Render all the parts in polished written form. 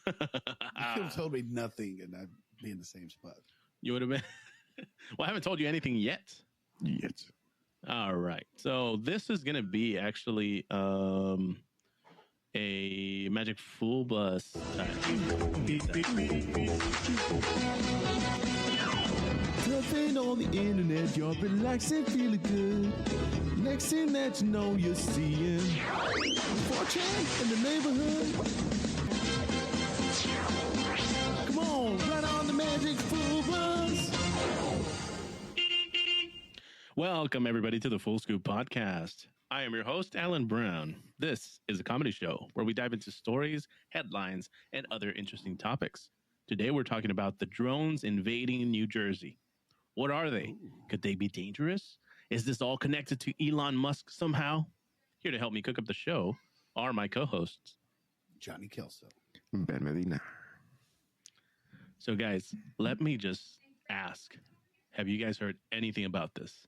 You could have told me nothing and I'd be in the same spot. You would have been. Well, I haven't told you anything yet. Yet. All right. So this is going to be actually a Magic Fool Bus type. Surfing on the internet, you're relaxing, feeling good. Next thing that you know, you're seeing 4chan in the neighborhood. Come on, right on the Magic Fool Bus. Welcome, everybody, to the Full Scoop Podcast. I am your host, Alan Brown. This is a comedy show where we dive into stories, headlines, and other interesting topics. Today, we're talking about the drones invading New Jersey. What are they? Could they be dangerous? Is this all connected to Elon Musk somehow? Here to help me cook up the show are my co-hosts, Johnny Kelso. Ben Medina. So, guys, let me just ask, have you guys heard anything about this?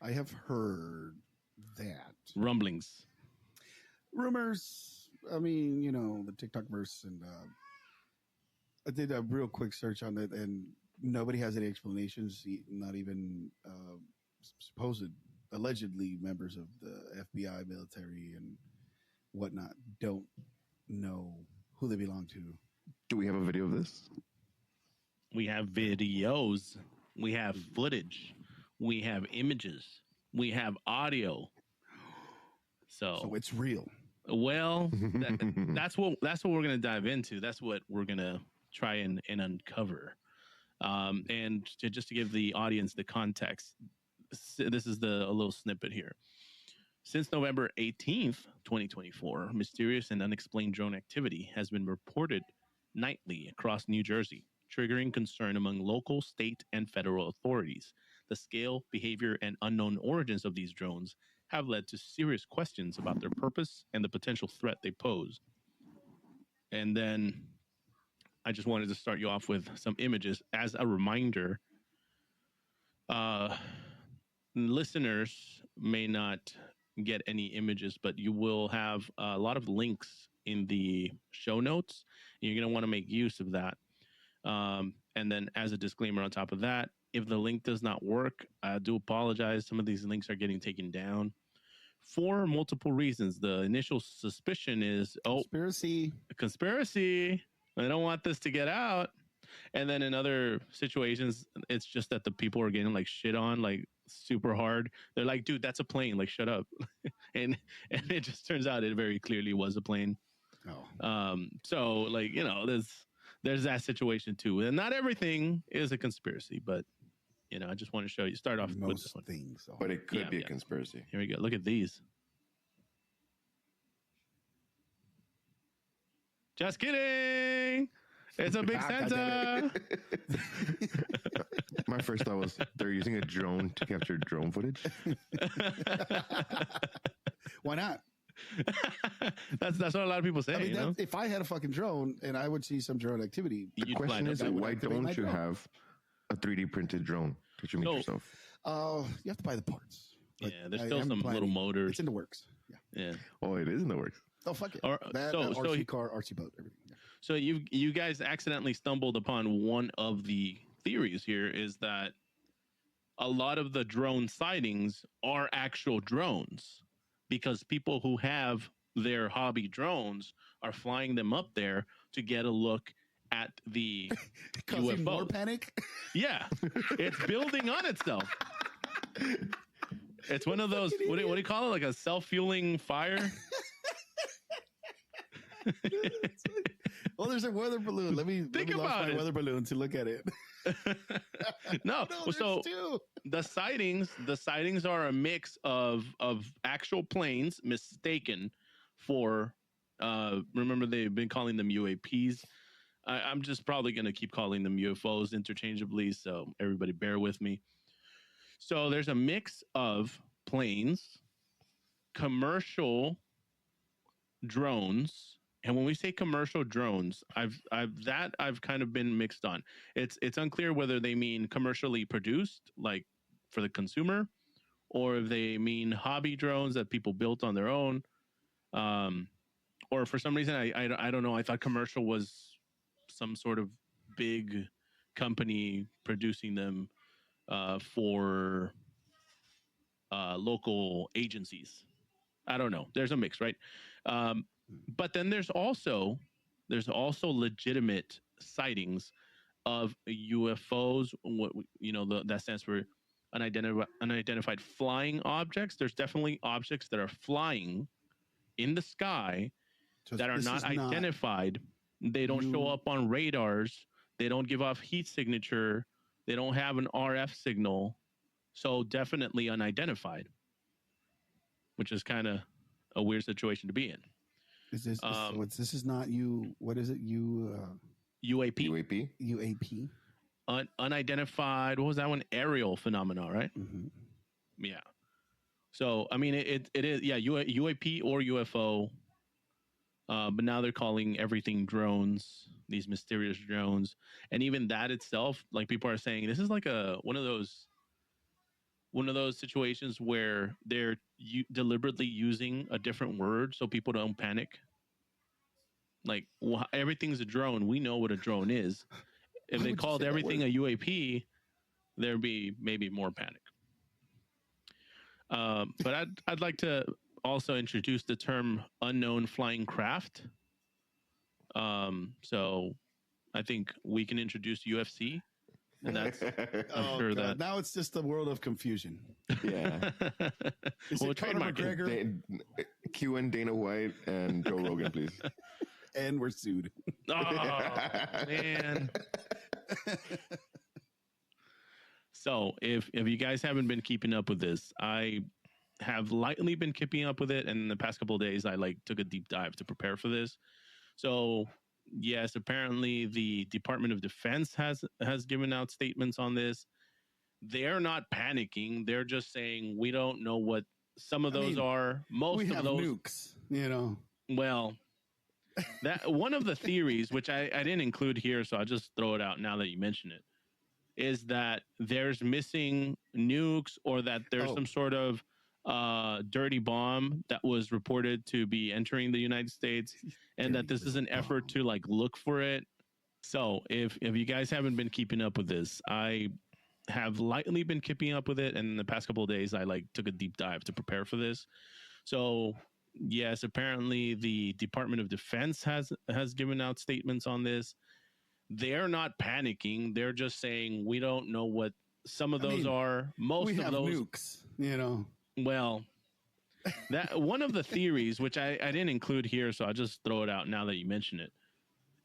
I have heard that. Rumblings. Rumors. I mean, you know, the TikTok verse. And I did a real quick search on it, and nobody has any explanations, not even supposed, allegedly members of the FBI, military, and whatnot don't know who they belong to. Do we have a video of this? We have videos. We have footage. We have images. We have audio. So it's real. Well, that's what we're going to dive into. That's what we're going to try and uncover. And just to give the audience the context, this is a little snippet here. Since November 18th, 2024, mysterious and unexplained drone activity has been reported nightly across New Jersey, triggering concern among local, state, and federal authorities. The scale, behavior, and unknown origins of these drones have led to serious questions about their purpose and the potential threat they pose. And then I just wanted to start you off with some images as a reminder. Listeners may not get any images, but you will have a lot of links in the show notes. You're going to want to make use of that. And then as a disclaimer on top of that, if the link does not work, I do apologize. Some of these links are getting taken down for multiple reasons. The initial suspicion is, conspiracy. I don't want this to get out. And then in other situations, it's just that the people are getting like shit on, like super hard. They're like, dude, that's a plane. Like, shut up. and it just turns out it very clearly was a plane. So like, you know, there's that situation too. And not everything is a conspiracy, but you know, I just want to show you, start off with this one. Things, but it could be a conspiracy. Here we go. Look at these. Just kidding. It's a big Santa. My first thought was they're using a drone to capture drone footage. Why not? That's what a lot of people say. I mean, you know? if I had a fucking drone and I would see some drone activity, The question is, why don't you have a 3D printed drone that you make yourself? You have to buy the parts. Yeah, there's still some little motors. It's in the works. Yeah. Oh, it is in the works. Oh, fuck it. That RC car, RC boat, everything. Yeah. So you guys accidentally stumbled upon one of the theories here, is that a lot of the drone sightings are actual drones, because people who have their hobby drones are flying them up there to get a look at the Causing UFO. More panic? Yeah, it's building on itself. It's one of those, what do you call it? Like a self-fueling fire? Well, there's a weather balloon. Let me Think about my weather balloon to look at it. No, so two. the sightings are a mix of actual planes mistaken for remember they've been calling them UAPs. I'm just probably going to keep calling them UFOs interchangeably, so everybody bear with me. So there's a mix of planes, commercial drones, and when we say commercial drones, I've kind of been mixed on. It's unclear whether they mean commercially produced, like for the consumer, or if they mean hobby drones that people built on their own, or for some reason, I don't know. I thought commercial was some sort of big company producing them for local agencies. I don't know. There's a mix, right? But then there's also legitimate sightings of UFOs. What that stands for unidentified flying objects. There's definitely objects that are flying in the sky So that are this not is not identified. They don't show you- up on radars. They don't give off heat signature. They don't have an RF signal. So definitely unidentified, which is kind of a weird situation to be in. Is this? This is not you. What is it? UAP, UAP. UAP. Unidentified. What was that one? Aerial phenomena, right? Mm-hmm. Yeah. So I mean, it is UAP or UFO. But now they're calling everything drones. These mysterious drones, and even that itself, like people are saying, this is like one of those situations where they're deliberately using a different word so people don't panic. Like everything's a drone. We know what a drone is. If they called everything a UAP, there'd be maybe more panic. But I'd like to also introduce the term unknown flying craft. So I think we can introduce UFC. And that's I'm sure that now it's just a world of confusion. Yeah. Well, trademark it. Q and Dana White and Joe Rogan, please. And we're sued. Oh man. So if you guys haven't been keeping up with this, I have lightly been keeping up with it, and in the past couple of days I took a deep dive to prepare for this. So yes, apparently the Department of Defense has given out statements on this. They're not panicking. They're just saying we don't know what some of those are. Most of those nukes, Well, that one of the theories, which I didn't include here, so I'll just throw it out now that you mention it, is that there's missing nukes, or that there's some sort of dirty bomb that was reported to be entering the United States, and that this is an effort to look for it. So if you guys haven't been keeping up with this, I have lightly been keeping up with it, and in the past couple of days I took a deep dive to prepare for this. So yes, apparently the Department of Defense has given out statements on this. They're not panicking. They're just saying we don't know what some of those are. Most of those nukes, Well, that one of the theories, which I didn't include here, so I'll just throw it out now that you mention it,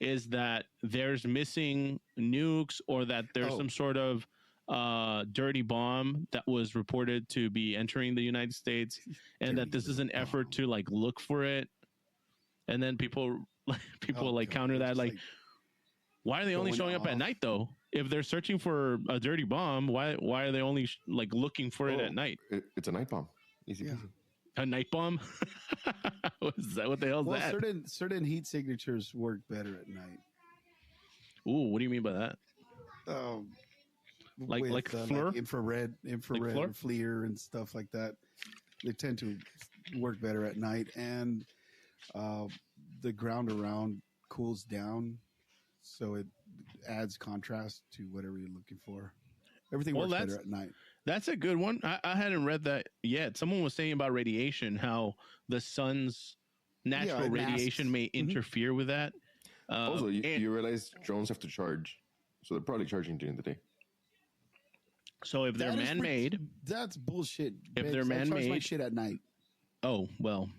is that there's missing nukes, or that there's some sort of dirty bomb that was reported to be entering the United States, and that this is an effort to look for it. And then people counter that why are they only showing up at night though? If they're searching for a dirty bomb, why are they only looking for it at night? It's a night bomb. Easy peasy. A night bomb? Is that what the hell is that? Certain heat signatures work better at night. Ooh, what do you mean by that? Like FLIR? Infrared FLIR and stuff like that. They tend to work better at night, and the ground around cools down, so it adds contrast to whatever you're looking for. Everything works better at night. That's a good one. I hadn't read that yet. Someone was saying about radiation, how the sun's natural radiation may interfere with that. Also, you realize drones have to charge, so they're probably charging during the day. So if they're man-made, that's bullshit. If they're man-made, I charge my shit at night. Oh well.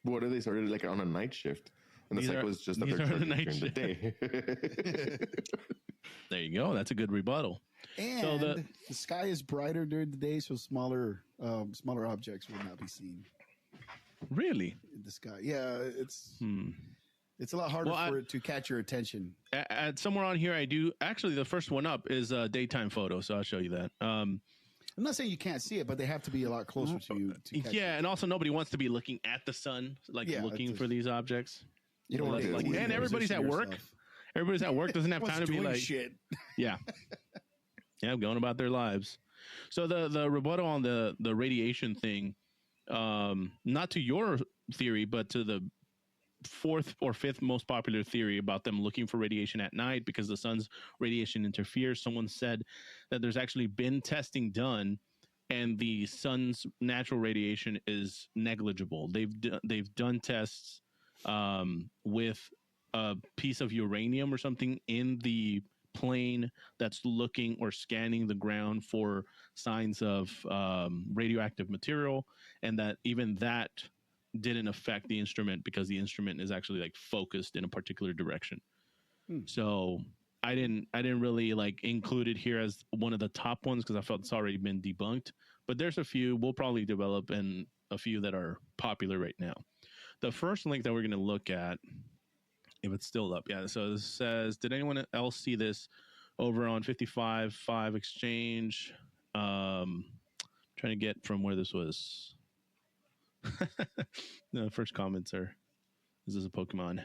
What are they started on a night shift? And the cycle is just that they're charging during the day. There you go. That's a good rebuttal. And so the sky is brighter during the day, so smaller objects will not be seen. Really? In the sky. Yeah, it's a lot harder for it to catch your attention. At somewhere on here, I do. Actually, the first one up is a daytime photo, so I'll show you that. I'm not saying you can't see it, but they have to be a lot closer to you. And also nobody wants to be looking at the sun, looking for these objects. You don't want to and everybody's at work. Yourself. Everybody's at work, doesn't have time to be like shit. Yeah. Yeah, going about their lives. So the rebuttal on the radiation thing, not to your theory, but to the fourth or fifth most popular theory about them looking for radiation at night because the sun's radiation interferes. Someone said that there's actually been testing done, and the sun's natural radiation is negligible. They've done tests with a piece of uranium or something in the plane that's looking or scanning the ground for signs of radioactive material, and that even that didn't affect the instrument because the instrument is actually like focused in a particular direction. So I didn't really like include it here as one of the top ones because I felt it's already been debunked, but there's a few we'll probably develop and a few that are popular right now. The first link that we're going to look at, if it's still up, yeah, so this says, did anyone else see this over on 55.5 exchange? Trying to get from where this was. The first comments are, is this a Pokemon?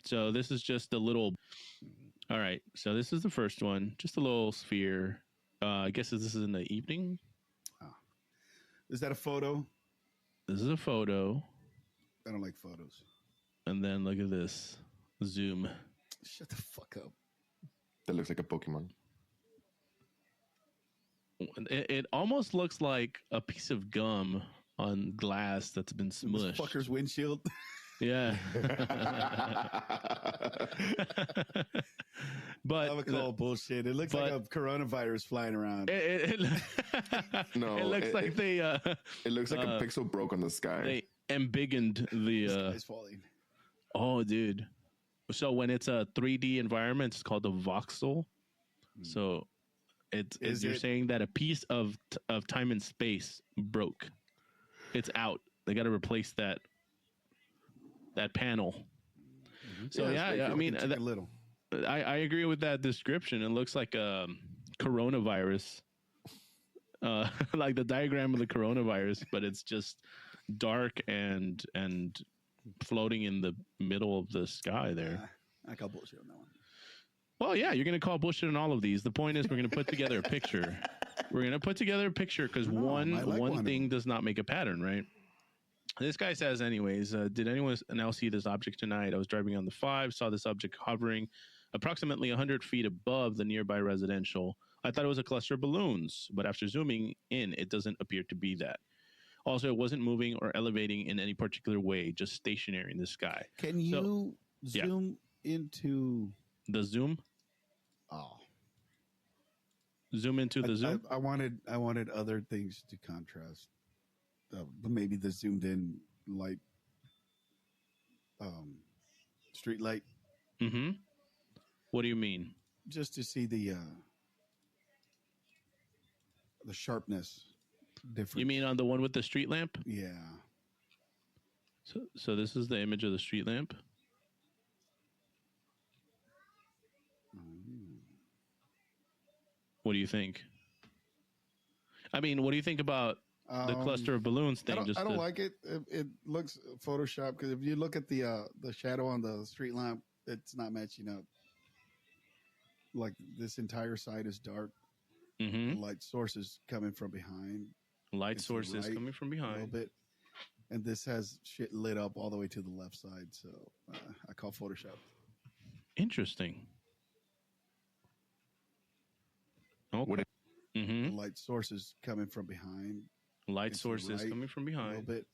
So this is just a little, all right, so this is the first one, just a little sphere. I guess this is in the evening. Is that a photo? This is a photo. I don't like photos. And then look at this. Zoom. Shut the fuck up. That looks like a Pokemon. It almost looks like a piece of gum on glass that's been smushed. This fucker's windshield. Yeah. But I would call bullshit. It looks like a coronavirus flying around. No, it looks like they it looks like a pixel broke on the sky. they embiggened the It's falling. oh dude. So when it's a 3D environment, it's called a voxel. So you're saying that a piece of time and space broke. It's out. They got to replace that panel. So yeah, I mean, a little. I agree with that description. It looks like a coronavirus, like the diagram of the coronavirus, but it's just dark and floating in the middle of the sky there. I call bullshit on that one. Well, yeah, you're going to call bullshit on all of these. The point is we're going to put together a picture. We're going to put together a picture because one thing does not make a pattern, right? This guy says, anyways, did anyone else see this object tonight? I was driving on the 5, saw this object hovering approximately 100 feet above the nearby residential. I thought it was a cluster of balloons, but after zooming in, it doesn't appear to be that. Also, it wasn't moving or elevating in any particular way, just stationary in the sky. Can you zoom into the zoom? Oh, zoom into the zoom. I wanted other things to contrast. Maybe the zoomed in light, street light. Mm-hmm. What do you mean? Just to see the sharpness difference. You mean on the one with the street lamp? Yeah. So this is the image of the street lamp. What do you think? I mean, what do you think about the cluster of balloons thing? I don't like it. It looks Photoshop because if you look at the shadow on the street lamp, it's not matching up. Like this entire side is dark. Mm-hmm. The light source is coming from behind. Light source is coming from behind a little bit, and this has shit lit up all the way to the left side. So I call Photoshop. Interesting. Okay. The light source is coming from behind. Light source is coming from behind. A little bit.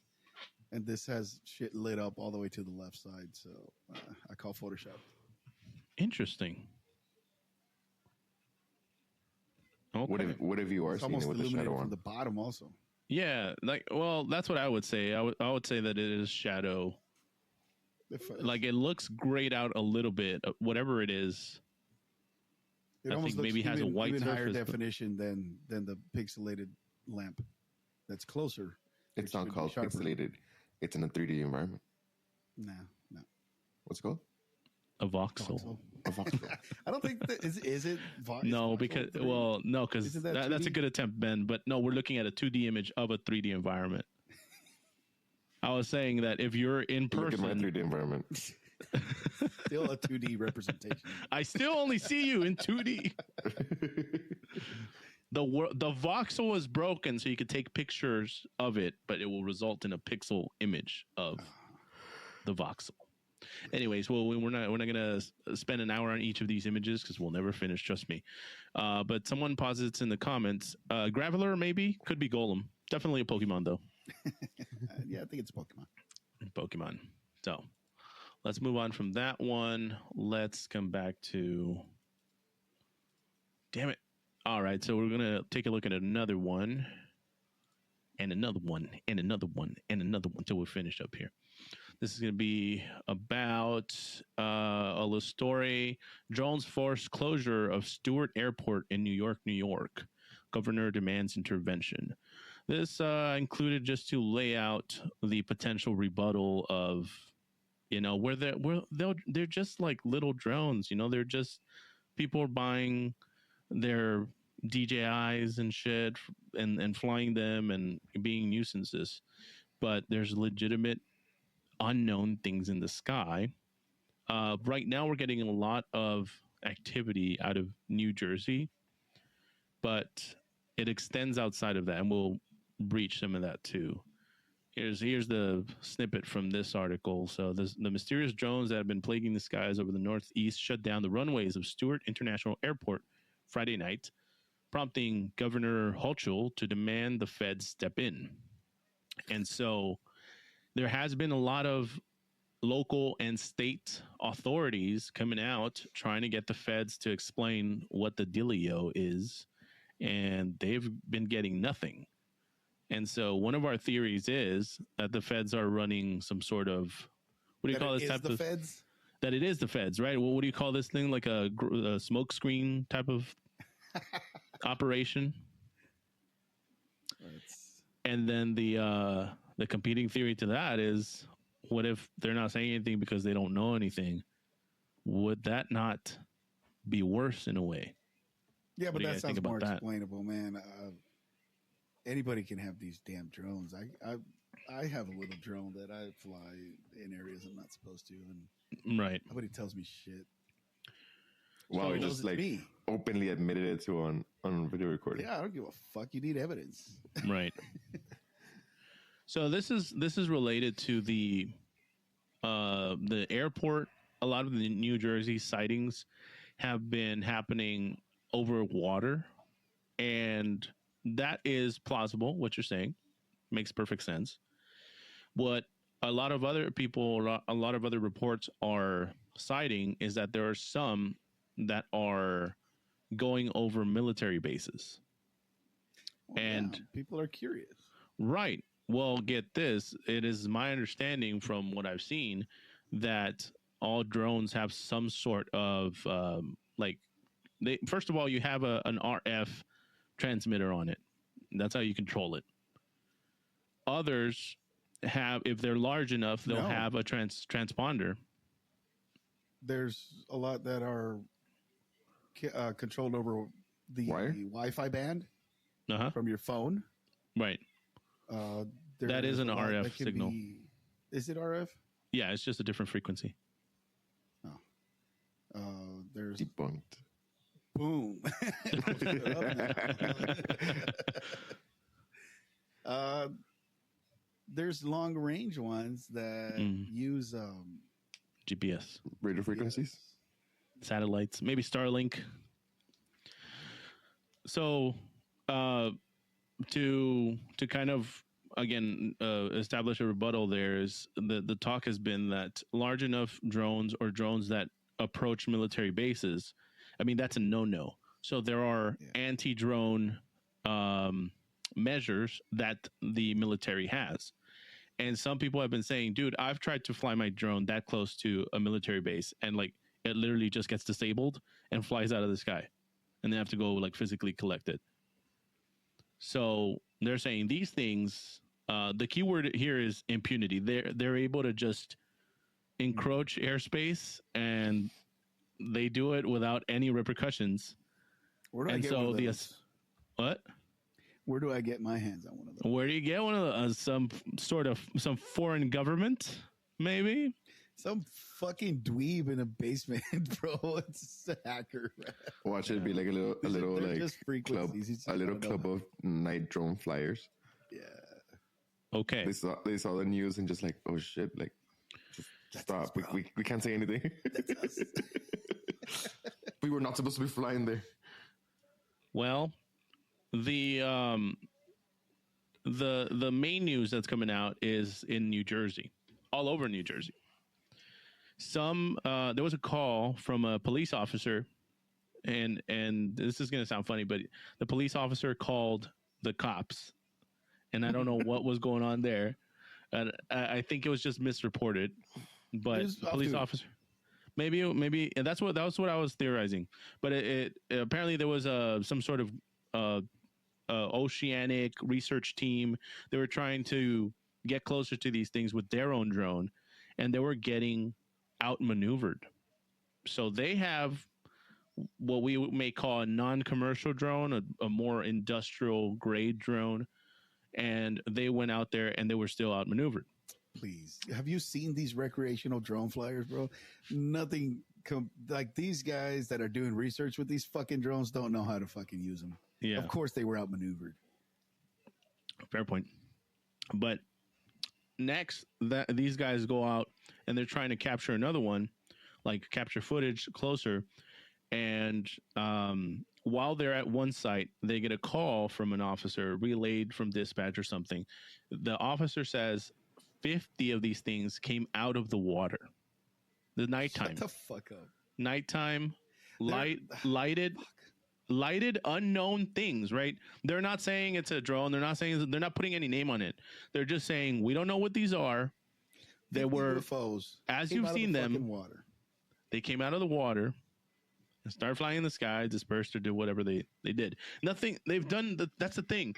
And this has shit lit up all the way to the left side. So I call Photoshop. Interesting. Okay. What if you are seeing it with the shadow on from the bottom also? Yeah, that's what I would say. I would say that it is shadow. Like it looks grayed out a little bit. Whatever it is. It I think maybe has a white even surface, higher definition than the pixelated lamp. That's closer. It's not called pixelated. It's in a 3D environment. No. What's it called? A voxel. A voxel. I don't think that is it. No, because that's a good attempt, Ben. But no, we're looking at a 2D image of a 3D environment. I was saying that if you're in person, look at my 3D environment. Still a 2D representation. I still only see you in 2D. the voxel is broken, so you could take pictures of it, but it will result in a pixel image of the voxel. Anyways, well, we're not gonna spend an hour on each of these images because we'll never finish. Trust me. But someone posits in the comments, Graveler maybe could be Golem. Definitely a Pokemon though. Yeah, I think it's Pokemon. Pokemon. So let's move on from that one. Let's come back to. Damn it. All right, so we're gonna take a look at another one, and another one, and another one, and another one until we're finished up here. This is going to be about a little story. Drones force closure of Stewart Airport in New York, New York. Governor demands intervention. This included just to lay out the potential rebuttal of, where they're just like little drones. They're just people are buying their DJIs and shit and flying them and being nuisances. But there's legitimate unknown things in the sky. Right now, we're getting a lot of activity out of New Jersey, but it extends outside of that, and we'll breach some of that too. Here's the snippet from this article. So the mysterious drones that have been plaguing the skies over the Northeast shut down the runways of Stewart International Airport Friday night, prompting Governor Hochul to demand the feds step in. And so there has been a lot of local and state authorities coming out trying to get the feds to explain what the dealio is, and they've been getting nothing. And so one of our theories is that the feds are running some sort of, what do you call this type of feds? That it is the feds, right? Well, what do you call this thing? Like a smoke screen type of operation? And then the competing theory to that is, what if they're not saying anything because they don't know anything? Would that not be worse in a way? Yeah, but that sounds more explainable, man. Anybody can have these damn drones. I have a little drone that I fly in areas I'm not supposed to, and right. Nobody tells me shit. Wow, you just like openly admitted it to on video recording. Yeah, I don't give a fuck. You need evidence, right? So this is related to the airport. A lot of the New Jersey sightings have been happening over water, and that is plausible. What you're saying makes perfect sense. What a lot of other people, a lot of other reports are citing is that there are some that are going over military bases. Well, and yeah, people are curious. Right. Well, get this. It is my understanding from what I've seen that all drones have some sort of first of all, you have an RF transmitter on it. That's how you control it. Others have, if they're large enough, they'll have a transponder. There's a lot that are controlled over the Wi-Fi band from your phone. Right. That is an RF signal. Is it RF? Yeah, it's just a different frequency. Oh. There's debunked. Boom. There's long range ones that use GPS, radio frequencies, satellites, maybe Starlink. So to kind of again establish a rebuttal, there's the talk has been that large enough drones or drones that approach military bases, I mean, that's a no-no. So there are anti-drone measures that the military has. And some people have been saying, dude, I've tried to fly my drone that close to a military base, and like it literally just gets disabled and flies out of the sky, and they have to go like physically collect it. So they're saying these things, the key word here is impunity. They're able to just encroach airspace, and they do it without any repercussions. Where do I get one of those? What? Where do I get my hands on one of those? Where do you get one of those? Some foreign government, maybe? Some fucking dweeb in a basement, bro. It's a hacker. Watch it be like a little They're like just frequencies. a little club of night drone flyers. Yeah. Okay. They saw the news and just like, oh shit, like just stop. We can't say anything. We were not supposed to be flying there. Well, the main news that's coming out is in New Jersey, all over New Jersey. There was a call from a police officer, and this is going to sound funny, but the police officer called the cops, and I don't know what was going on there. And I think it was just misreported, but the police officer, maybe and that's what I was theorizing. But it apparently there was some sort of oceanic research team. They were trying to get closer to these things with their own drone, and they were getting outmaneuvered. So they have what we may call a non-commercial drone, a more industrial grade drone, and they went out there and they were still outmaneuvered. Please, have you seen these recreational drone flyers, bro? Nothing like these guys that are doing research with these fucking drones don't know how to fucking use them. Yeah, of course they were outmaneuvered. Fair point. But next, these guys go out and they're trying to capture another one, like capture footage closer. And while they're at one site, they get a call from an officer relayed from dispatch or something. The officer says 50 of these things came out of the water. The nighttime. Shut the fuck up. Nighttime, lighted unknown things, right? They're not saying it's a drone. They're not putting any name on it. They're just saying, we don't know what these are. They were UFOs. As you've seen them, water. They came out of the water and started flying in the sky, dispersed or did whatever they did. Nothing they've done. That's the thing.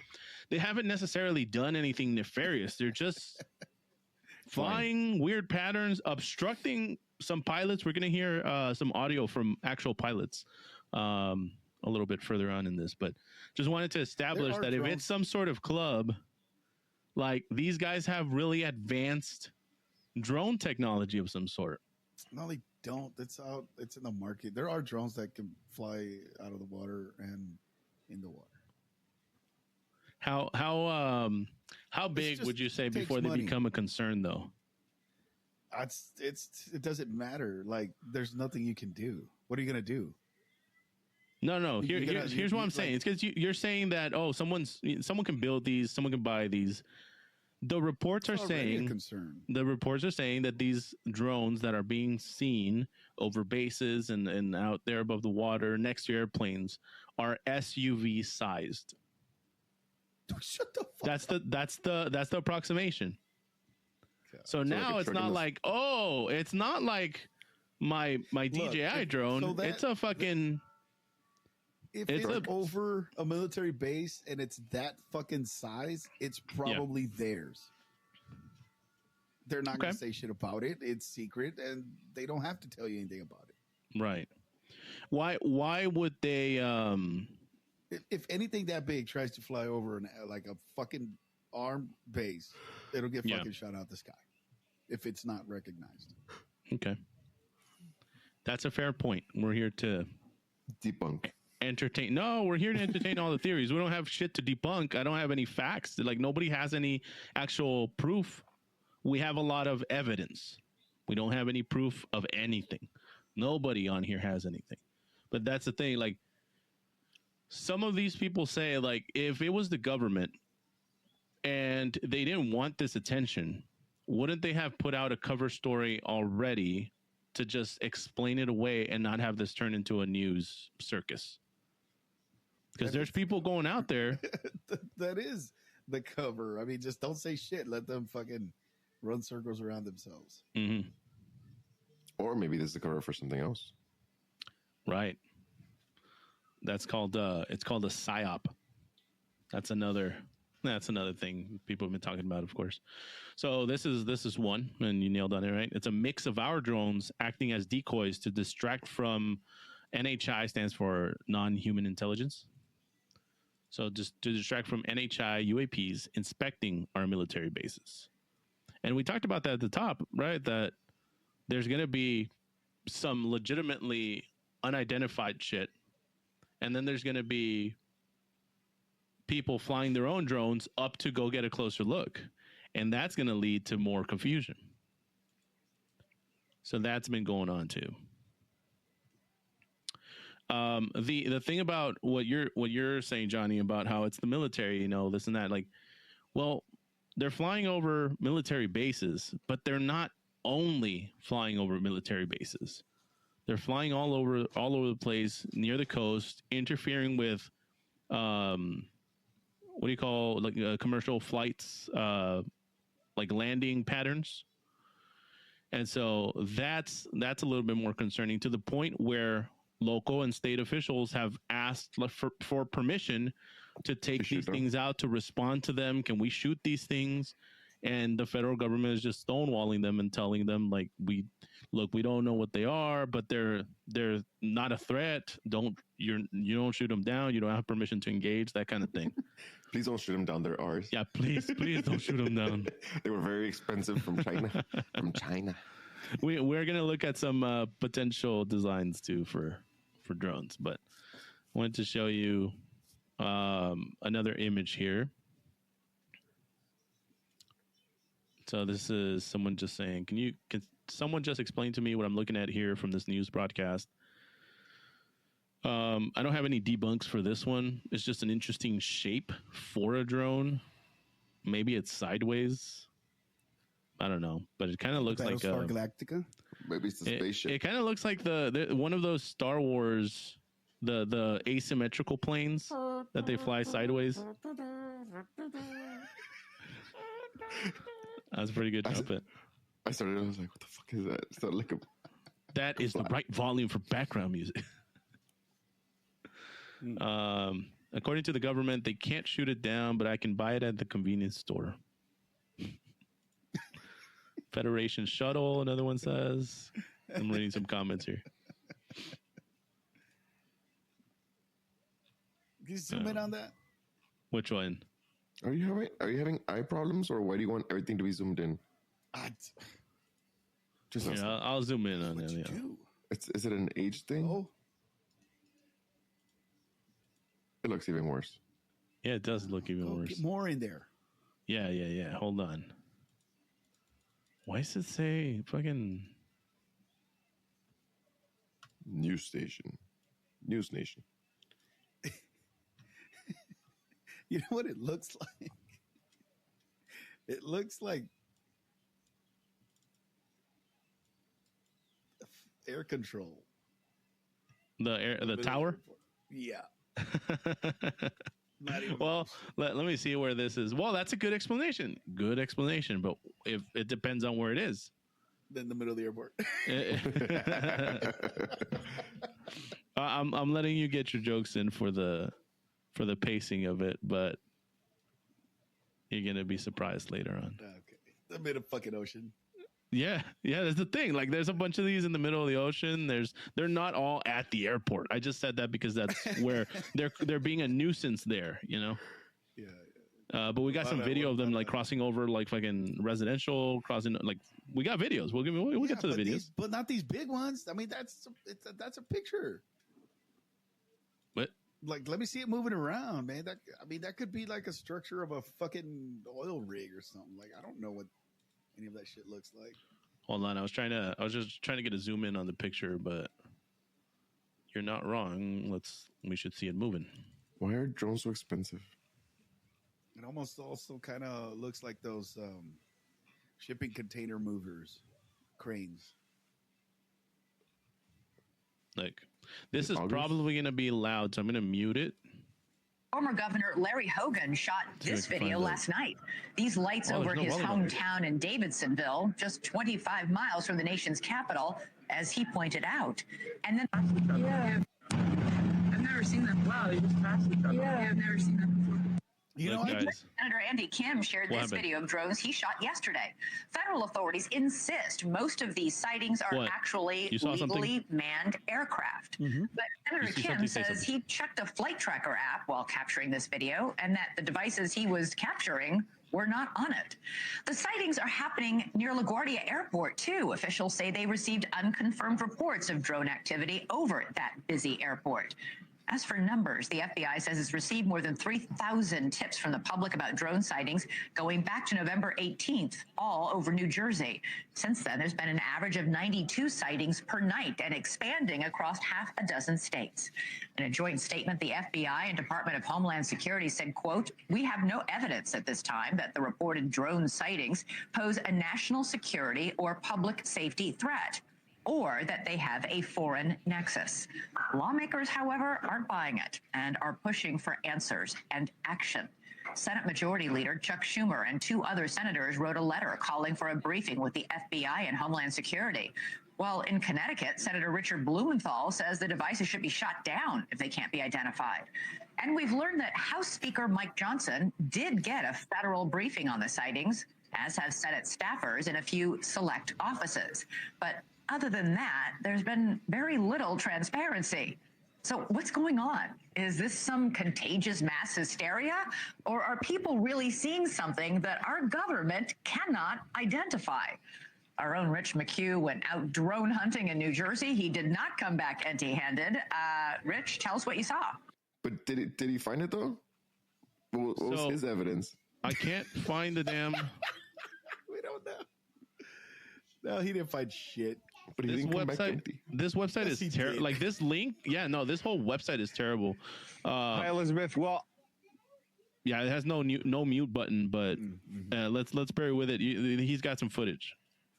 They haven't necessarily done anything nefarious. They're just flying weird patterns, obstructing some pilots. We're going to hear some audio from actual pilots a little bit further on in this, but just wanted to establish that if it's some sort of club, like these guys have really advanced drone technology of some sort. No, they don't. It's out. It's in the market. There are drones that can fly out of the water and in the water. How big would you say before they become a concern, though? It doesn't matter. Like, there's nothing you can do. What are you gonna do? No. Here's what I'm saying. It's because you're saying that someone can build these, someone can buy these. The reports are saying that these drones that are being seen over bases and out there above the water next to airplanes are SUV sized. Shut the fuck That's the approximation. Okay. So now it's not like my DJI drone. It's a fucking. If it's over a military base and it's that fucking size, it's probably theirs. They're not going to say shit about it. It's secret, and they don't have to tell you anything about it. Right. Why would they? If anything that big tries to fly over like a fucking armed base, it'll get fucking shot out the sky if it's not recognized. Okay. That's a fair point. We're here to debunk. Entertain. No, we're here to entertain all the theories. We don't have shit to debunk. I don't have any facts. Like, nobody has any actual proof. We have a lot of evidence. We don't have any proof of anything. Nobody on here has anything. But that's the thing. Like, some of these people say, like, if it was the government and they didn't want this attention, wouldn't they have put out a cover story already to just explain it away and not have this turn into a news circus? Because there's people going out there. That is the cover. I mean, just don't say shit. Let them fucking run circles around themselves. Mm-hmm. Or maybe this is the cover for something else. Right. That's called it's called a psyop. That's another thing people have been talking about, of course. So this is one, and you nailed on it, right? It's a mix of our drones acting as decoys to distract from NHI, stands for non-human intelligence. So just to distract from NHI UAPs inspecting our military bases. And we talked about that at the top, right? That there's going to be some legitimately unidentified shit. And then there's going to be people flying their own drones up to go get a closer look. And that's going to lead to more confusion. So that's been going on too. The thing about what you're saying, Johnny, about how it's the military, you know, this and that, like, well, they're flying over military bases, but they're not only flying over military bases. They're flying all over the place near the coast, interfering with what do you call, like, commercial flights, like landing patterns. And so that's a little bit more concerning, to the point where local and state officials have asked for permission to take these things out, to respond to them. Can we shoot these things? And the federal government is just stonewalling them and telling them, like, we don't know what they are, but they're not a threat. You don't shoot them down. You don't have permission to engage, that kind of thing. Please don't shoot them down. They're ours. Yeah, please don't shoot them down. They were very expensive from China. We're gonna look at some potential designs too for drones, but I wanted to show you another image here. So this is someone just saying, can someone just explain to me what I'm looking at here from this news broadcast? I don't have any debunks for this one. It's just an interesting shape for a drone. Maybe it's sideways. I don't know, but it kind of looks like Galactica. Maybe it's the spaceship. It kind of looks like the one of those Star Wars, the asymmetrical planes that they fly sideways. That's a pretty good trumpet. I was like, what the fuck is that? It sounded like that is the right volume for background music. According to the government, they can't shoot it down, but I can buy it at the convenience store. Federation shuttle, another one says. I'm reading some comments here. Can you zoom in on that? Which one? Are you having eye problems, or why do you want everything to be zoomed in? I'll zoom in on it. Yeah. Is it an age thing? Oh. It looks even worse. Yeah, it does look even worse. Get more in there. Yeah. Hold on. Why does it say fucking News Nation? You know what it looks like? It looks like air control. The tower? Yeah. Well, let me see where this is. Well, that's a good explanation. But if it depends on where it is. In the middle of the airport. I'm letting you get your jokes in for the pacing of it, but you're gonna be surprised later on. Okay, the middle of fucking ocean. Yeah, that's the thing. Like, there's a bunch of these in the middle of the ocean. They're not all at the airport. I just said that because that's where they're being a nuisance there, you know. Yeah. But we got some video of them like crossing over, like fucking residential crossing. Like, we got videos. We'll get to the videos, but not these big ones. I mean, that's a picture. What? Like, let me see it moving around, man. That could be like a structure of a fucking oil rig or something. Like, I don't know what any of that shit looks like. Hold on, I was just trying to get a zoom in on the picture, but you're not wrong. We should see it moving. Why are drones so expensive? It almost also kind of looks like those shipping container movers, cranes. Like, this is probably going to be loud, so I'm going to mute it. Former Governor Larry Hogan shot this video last night. These lights over his hometown in Davidsonville, just 25 miles from the nation's capital, as he pointed out. And then... Yeah. I've never seen them. Wow, they just passed each other. Yeah, I've never seen them before. Senator Andy Kim shared this video of drones he shot yesterday. Federal authorities insist most of these sightings are actually legally manned aircraft. Mm-hmm. But Senator Kim says he checked a flight tracker app while capturing this video, and that the devices he was capturing were not on it. The sightings are happening near LaGuardia Airport, too. Officials say they received unconfirmed reports of drone activity over that busy airport. As for numbers, the FBI says it's received more than 3,000 tips from the public about drone sightings going back to November 18th, all over New Jersey. Since then, there's been an average of 92 sightings per night and expanding across half a dozen states. In a joint statement, the FBI and Department of Homeland Security said, quote, "We have no evidence at this time that the reported drone sightings pose a national security or public safety threat, or that they have a foreign nexus." Lawmakers, however, aren't buying it and are pushing for answers and action. Senate Majority Leader Chuck Schumer and 2 other senators wrote a letter calling for a briefing with the FBI and Homeland Security. While in Connecticut, Senator Richard Blumenthal says the devices should be shot down if they can't be identified. And we've learned that House Speaker Mike Johnson did get a federal briefing on the sightings, as have Senate staffers in a few select offices. But other than that, there's been very little transparency. So what's going on? Is this some contagious mass hysteria? Or are people really seeing something that our government cannot identify? Our own Rich McHugh went out drone hunting in New Jersey. He did not come back empty-handed. Rich, tell us what you saw. But did he find it, though? What was his evidence? I can't find the damn... We don't know. No, he didn't find shit. But he didn't come back empty. This website Yes, he is terrible. did. Like this link, this whole website is terrible. Hi, Elizabeth. Well, yeah, it has no mute button, but let's bear with it. He's got some footage.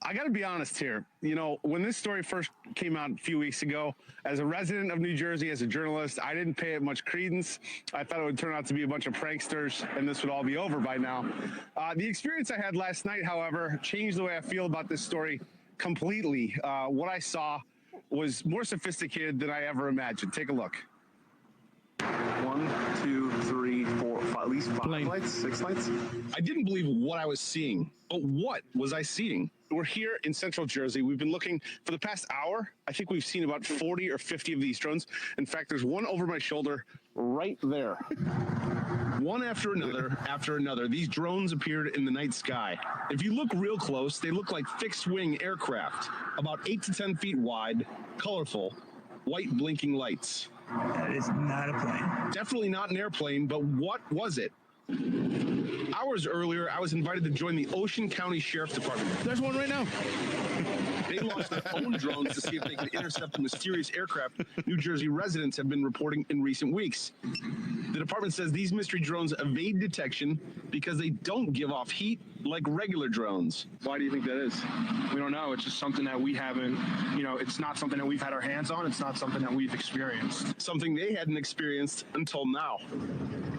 I got to be honest here. You know, when this story first came out a few weeks ago, as a resident of New Jersey, as a journalist, I didn't pay it much credence. I thought it would turn out to be a bunch of pranksters and this would all be over by now. The experience I had last night, however, changed the way I feel about this story completely. What I saw was more sophisticated than I ever imagined. Take a look. 1, 2, 3, 4, 5, at least 5 Plane. lights, 6 lights. I didn't believe what I was seeing, but what was I seeing? We're here in Central Jersey. We've been looking for the past hour. I think we've seen about 40 or 50 of these drones. In fact, there's one over my shoulder right there. One after another, these drones appeared in the night sky. If you look real close, they look like fixed-wing aircraft, about 8 to 10 feet wide, colorful, white blinking lights. That is not a plane. Definitely not an airplane, but what was it? Hours earlier, I was invited to join the Ocean County Sheriff's Department. There's one right now. They launched their own drones to see if they could intercept the mysterious aircraft New Jersey residents have been reporting in recent weeks. The department says these mystery drones evade detection because they don't give off heat like regular drones. Why do you think that is? We don't know. It's just something that we haven't, it's not something that we've had our hands on. It's not something that we've experienced. Something they hadn't experienced until now.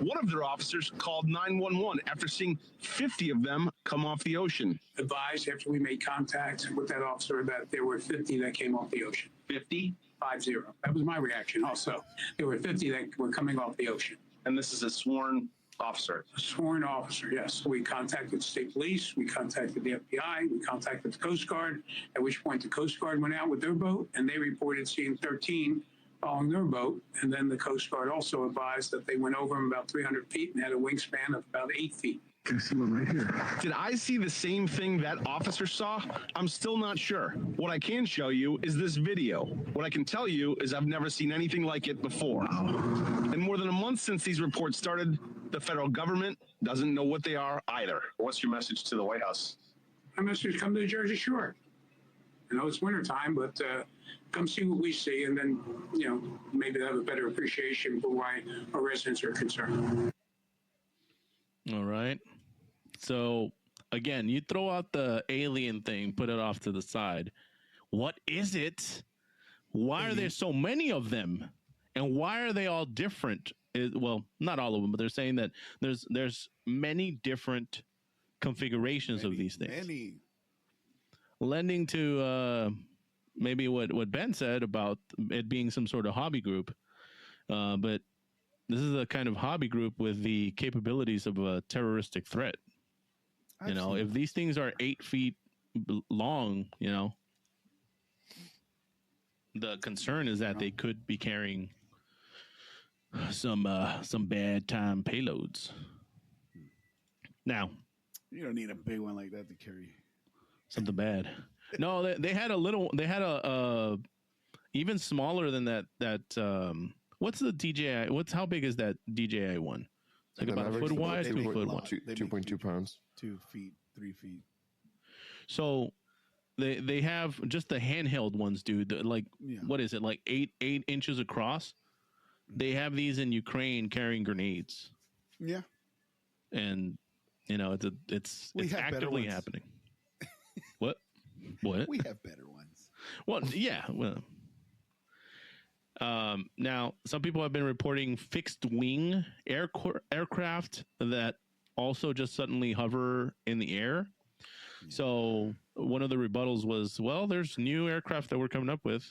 One of their officers called 911 after seeing 50 of them come off the ocean. Advised after we made contact with that officer that there were 50 that came off the ocean. 50? 50. That was my reaction also. There were 50 that were coming off the ocean. And this is a sworn officer. A sworn officer, yes. We contacted state police, we contacted the FBI, we contacted the Coast Guard, at which point the Coast Guard went out with their boat and they reported seeing 13 following their boat. And then the Coast Guard also advised that they went over them about 300 feet and had a wingspan of about 8 feet. I see one right here. Did I see the same thing that officer saw? I'm still not sure. What I can show you is this video. What I can tell you is I've never seen anything like it before. In more than a month since these reports started, the federal government doesn't know what they are either. What's your message to the White House? My message: come to the Jersey Shore. I know it's wintertime, but come see what we see, and then, maybe have a better appreciation for why our residents are concerned. All right. So again, you throw out the alien thing, put it off to the side. What is it? Why are there so many of them? And why are they all different? Well, not all of them, but they're saying that there's many different configurations of these things. Many. Lending to maybe what Ben said about it being some sort of hobby group. But this is a kind of hobby group with the capabilities of a terroristic threat. Absolutely. If these things are 8 feet long, the concern is that they could be carrying some bad time payloads. Now, You don't need a big one like that to carry something bad. No, they had a little. They had a even smaller than that. What's the DJI? How big is that DJI one? Like about a foot wide, 2 foot wide, 2.2 pounds, 2 feet, 3 feet. So they have just the handheld ones, dude. What is it? Like 8 inches across. They have these in Ukraine carrying grenades. Yeah, and it's actively happening. What? We have better ones. Well, yeah. Well, now some people have been reporting fixed wing aircraft that also just suddenly hover in the air. Yeah. So one of the rebuttals was, well, there's new aircraft that we're coming up with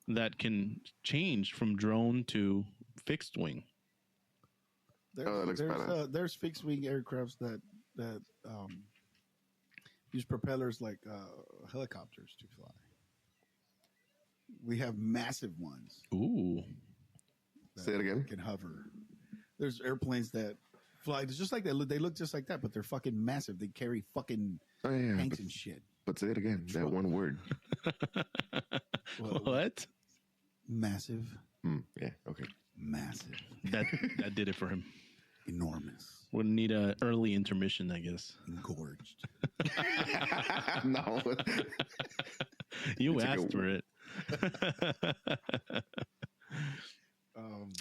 that can change from drone to fixed wing. There's fixed wing aircrafts that use propellers like helicopters to fly. We have massive ones. Ooh. Say it again. Can hover. There's airplanes that fly just like that. They look just like that, but they're fucking massive. They carry fucking tanks and shit. But say it again. That one word. What? Massive. Yeah. Okay. Massive. That did it for him. Enormous. Would need an early intermission, I guess. Engorged. No. You asked for it.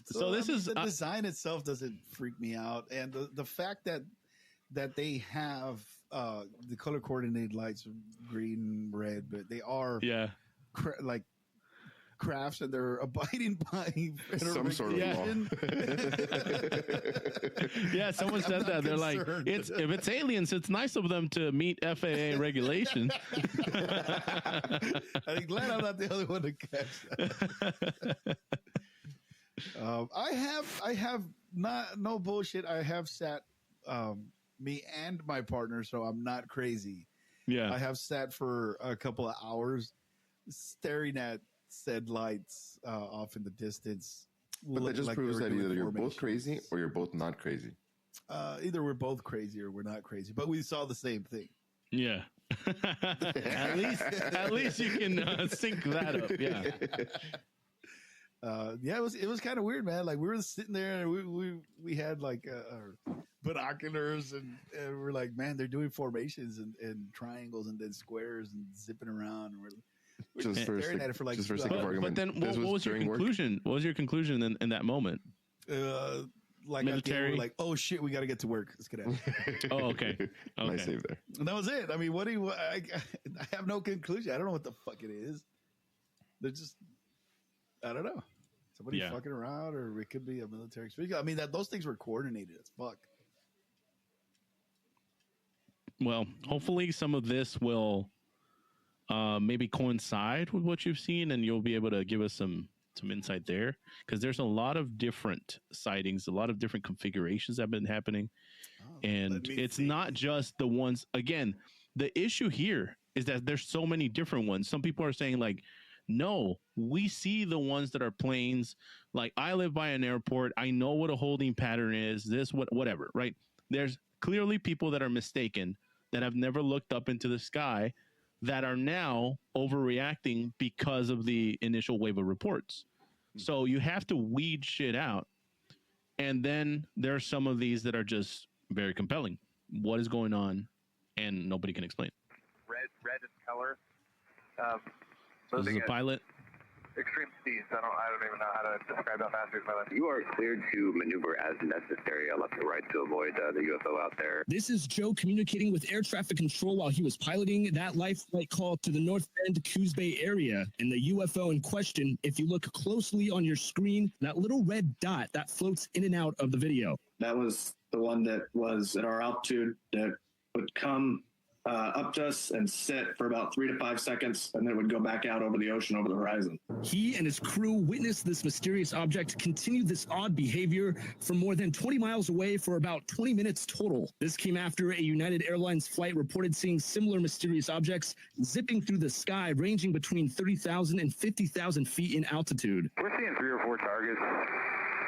So this is the design itself doesn't freak me out, and the fact that they have the color coordinated lights, green, red, but they are like crafts, and they're abiding by some sort of law. Yeah, someone said that. They're like, if it's aliens, it's nice of them to meet FAA regulations. I'm glad I'm not the only one to catch that. I have no bullshit. I have sat me and my partner, so I'm not crazy. Yeah, I have sat for a couple of hours staring at said lights off in the distance. But that just proves that either you're both crazy or you're both not crazy. Either we're both crazy or we're not crazy, but we saw the same thing. Yeah. at least you can sync that up. Yeah. Yeah, it was kind of weird, man. Like we were sitting there and we had like our binoculars and we're like, man, they're doing formations and triangles and then squares and zipping around, and we're just staring at it for like 2 hours. But then what was your conclusion? What was your conclusion in that moment? Like military, like, oh shit, we got to get to work. Let's get out. Oh, okay. Nice save there. And that was it. I mean, I have no conclusion. I don't know what the fuck it is. They're just, I don't know. Somebody fucking around, or it could be a military experience. I mean, those things were coordinated as fuck. Well, hopefully some of this will maybe coincide with what you've seen, and you'll be able to give us some insight there, because there's a lot of different sightings, a lot of different configurations that have been happening, and it's not just the ones. Again, the issue here is that there's so many different ones. Some people are saying like, no, we see the ones that are planes. Like, I live by an airport. I know what a holding pattern is. Whatever, right? There's clearly people that are mistaken, that have never looked up into the sky, that are now overreacting because of the initial wave of reports. So you have to weed shit out. And then there are some of these that are just very compelling. What is going on? And nobody can explain. Red in color. So this is a pilot. Extreme speeds. I don't even know how to describe how fast he's moving. You are cleared to maneuver as necessary, left and right, to avoid the UFO out there. This is Joe communicating with air traffic control while he was piloting that life flight call to the North Bend, Coos Bay area. And the UFO in question, if you look closely on your screen, that little red dot that floats in and out of the video. That was the one that was at our altitude that would come up to us and sit for about 3 to 5 seconds, and then would go back out over the ocean, over the horizon. He and his crew witnessed this mysterious object continue this odd behavior from more than 20 miles away for about 20 minutes total. This came after a United Airlines flight reported seeing similar mysterious objects zipping through the sky, ranging between 30,000 and 50,000 feet in altitude. We're seeing 3 or 4 targets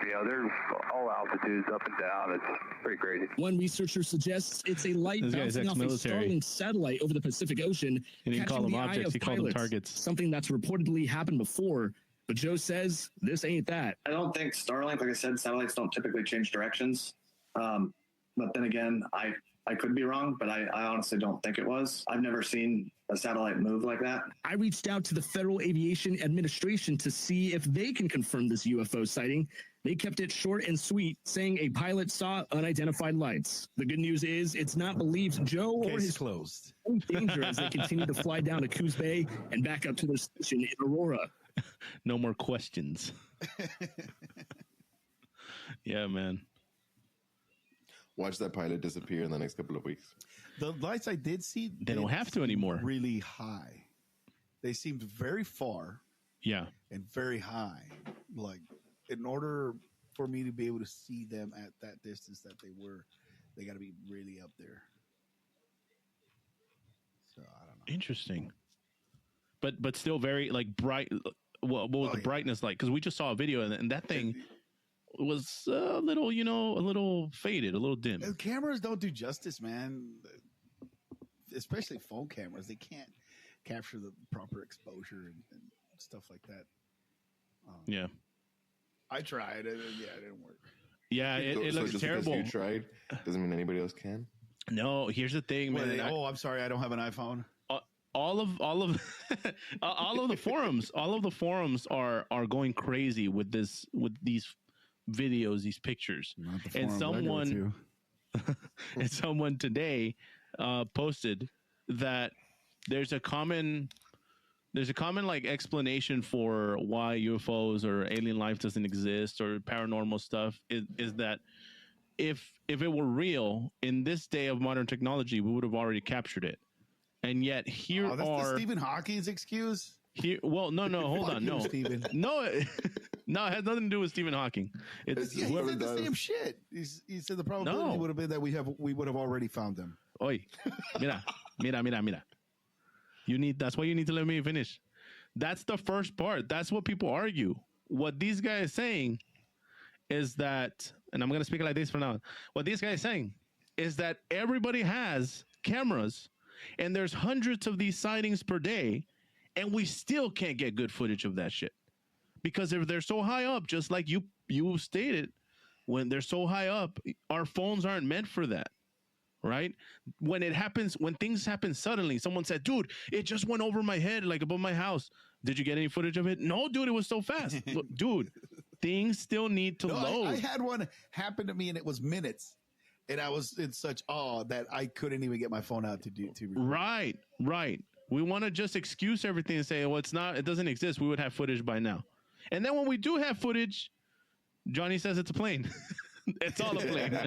They're all altitudes, up and down. It's pretty crazy. One researcher suggests it's a light bouncing off a Starlink satellite over the Pacific Ocean, He didn't call them objects, he called them targets. Something that's reportedly happened before. But Joe says this ain't that. I don't think Starlink, like I said, satellites don't typically change directions. But then again, I could be wrong, but I honestly don't think it was. I've never seen a satellite move like that. I reached out to the Federal Aviation Administration to see if they can confirm this UFO sighting. They kept it short and sweet, saying a pilot saw unidentified lights. The good news is it's not believed Joe or his closed in danger as they continue to fly down to Coos Bay and back up to their station in Aurora. No more questions. Yeah, man. Watch that pilot disappear in the next couple of weeks. The lights I did see, they don't have to anymore. Really high. They seemed very far. Yeah. And very high. Like, in order for me to be able to see them at that distance that they were, they got to be really up there. So, I don't know. Interesting. But still very, like, bright. What was the brightness like? Because we just saw a video, and that thing was a little, a little faded, a little dim. Cameras don't do justice, man. Especially phone cameras. They can't capture the proper exposure and stuff like that. Yeah. I tried. It didn't work. Yeah, it looks just terrible. Because you tried doesn't mean anybody else can. No, here's the thing, man. I'm sorry, I don't have an iPhone. All of the forums are going crazy with these videos, these pictures. And someone today posted that there's a common like explanation for why UFOs or alien life doesn't exist or paranormal stuff is that if it were real in this day of modern technology, we would have already captured it. And yet here that's the Stephen Hawking's excuse. Here, well, no, hold on, no, Stephen. No, it has nothing to do with Stephen Hawking. It's he said the same shit. He said the probability would have been that we would have already found them. Oy, mira. That's why you need to let me finish. That's the first part. That's what people argue. What these guys are saying is that, and I'm going to speak like this from now on. What these guys are saying is that everybody has cameras and there's hundreds of these sightings per day, and we still can't get good footage of that shit. Because if they're so high up, just like you stated, when they're so high up, our phones aren't meant for that, right? When things happen suddenly, someone said, dude, it just went over my head, like above my house. Did you get any footage of it? No, dude, it was so fast. Look, dude, things still need to load. I had one happen to me, and it was minutes. And I was in such awe that I couldn't even get my phone out to record. Right. We want to just excuse everything and say, well, it doesn't exist. We would have footage by now. And then when we do have footage, Johnny says it's a plane. It's all a plane.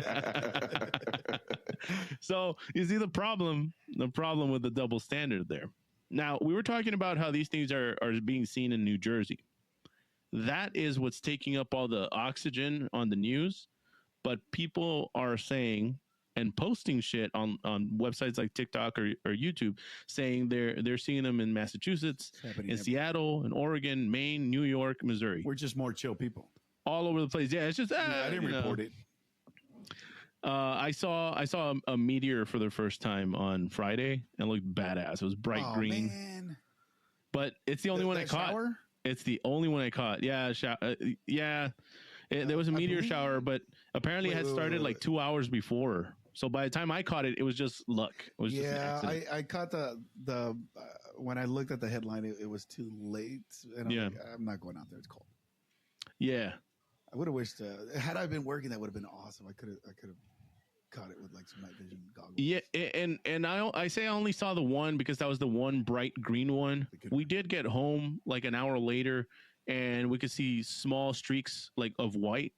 So you see the problem with the double standard there. Now, we were talking about how these things are being seen in New Jersey. That is what's taking up all the oxygen on the news. But people are saying and posting shit on websites like TikTok or YouTube saying they're seeing them in Massachusetts, in Seattle, in Oregon, Maine, New York, Missouri. We're just more chill people. All over the place. Yeah, it's just I didn't report it. I saw a meteor for the first time on Friday and it looked badass. It was bright green. Man. But it's the only one I caught. Shower? It's the only one I caught. Yeah, yeah. There was a meteor shower, but apparently it had started like 2 hours before. So by the time I caught it, it was just luck. It was just an accident. I caught the when I looked at the headline, it was too late. And I'm not going out there. It's cold. Yeah. I would have wished had I been working, that would have been awesome. I could have caught it with like some night vision goggles. Yeah, and I say I only saw the one because that was the one bright green one. We did get home like an hour later, and we could see small streaks like of white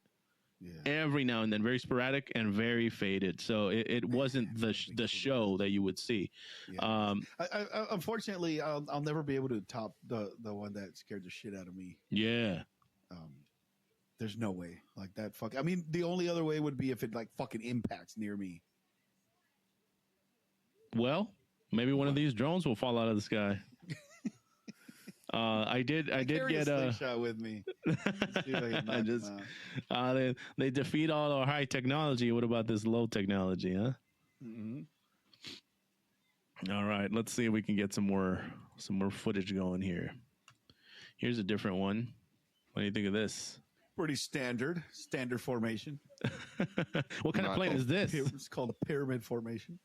every now and then, very sporadic and very faded. So it wasn't the show that you would see. Yeah. I unfortunately, I'll never be able to top the one that scared the shit out of me. Yeah. There's no way like that. I mean, the only other way would be if it like fucking impacts near me. Well, maybe one of these drones will fall out of the sky. I did get a slingshot with me. They defeat all our high technology. What about this low technology, huh? Mm-hmm. All right, let's see if we can get some more footage going here. Here's a different one. What do you think of this? Pretty standard formation. What kind of plane is this? It's called a pyramid formation.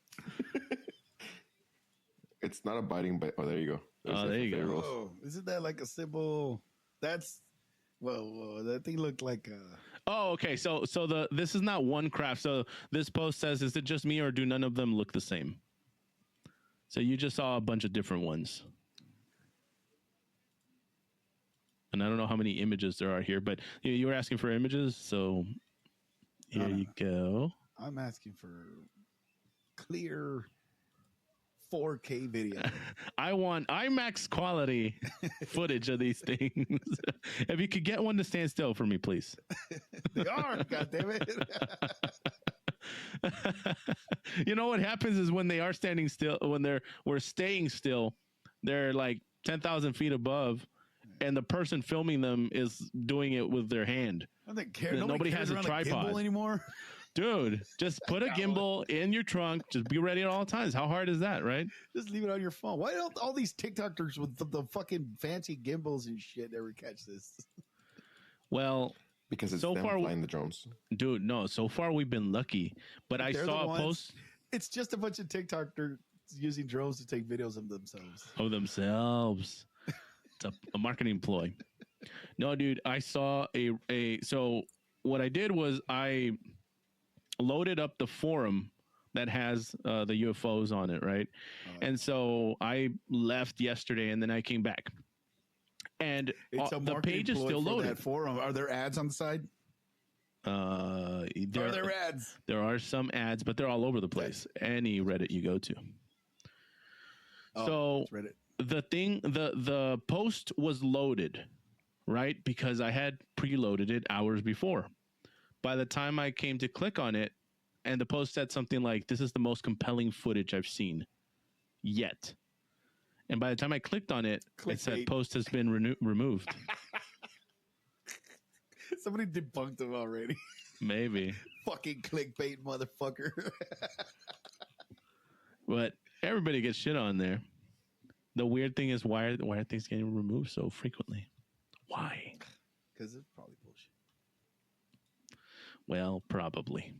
It's not abiding by. Oh, there you go. There you go. Oh, isn't that like a symbol? That's whoa. That thing looked like a. Oh, okay. So this is not one craft. So this post says, is it just me or do none of them look the same? So you just saw a bunch of different ones. And I don't know how many images there are here, but you were asking for images. So here you go. I'm asking for clear 4K video. I want IMAX quality footage of these things. If you could get one to stand still for me, please. They are, goddammit. You know what happens is when they are standing still, we're staying still, they're like 10,000 feet above, and the person filming them is doing it with their hand. I don't care. Nobody has a tripod gimbal anymore. Dude, just put a gimbal in your trunk. Just be ready at all times. How hard is that, right? Just leave it on your phone. Why don't all these TikTokers with the fucking fancy gimbals and shit ever catch this? Well, because it's so them far flying the drones. Dude, no. So far we've been lucky. But I saw a post. It's just a bunch of TikTokers using drones to take videos of themselves. It's a marketing ploy. No, dude, I saw so what I did was I loaded up the forum that has the UFOs on it, right? And so I left yesterday and then I came back. And the page is still loaded. That forum. Are there ads on the side? Are there ads? There are some ads, but they're all over the place. Any Reddit you go to. So Reddit. The post was loaded, right? Because I had preloaded it hours before. By the time I came to click on it, and the post said something like, "This is the most compelling footage I've seen yet." And by the time I clicked on it, it said post has been removed. Somebody debunked them already. Maybe. Fucking clickbait, motherfucker. But everybody gets shit on there. The weird thing is, why are things getting removed so frequently? Why? Because it's probably bullshit. Well, probably.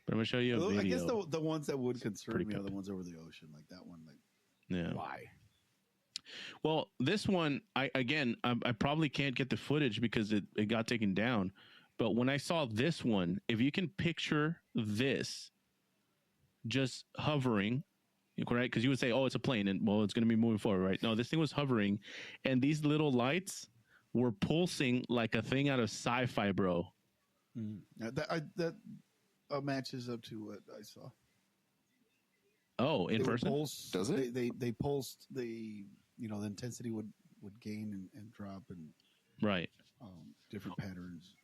But I'm gonna show you a video. I guess the ones that would concern me are the ones over the ocean, like that one. Like, yeah. Why? Well, this one, I probably can't get the footage because it got taken down. But when I saw this one, if you can picture this, just hovering, right? Because you would say, "Oh, it's a plane," and well, it's going to be moving forward, right? No, this thing was hovering, and these little lights were pulsing like a thing out of sci-fi, bro. That matches up to what I saw. Oh, in person? Does it? They pulsed the intensity would gain and drop and right different patterns.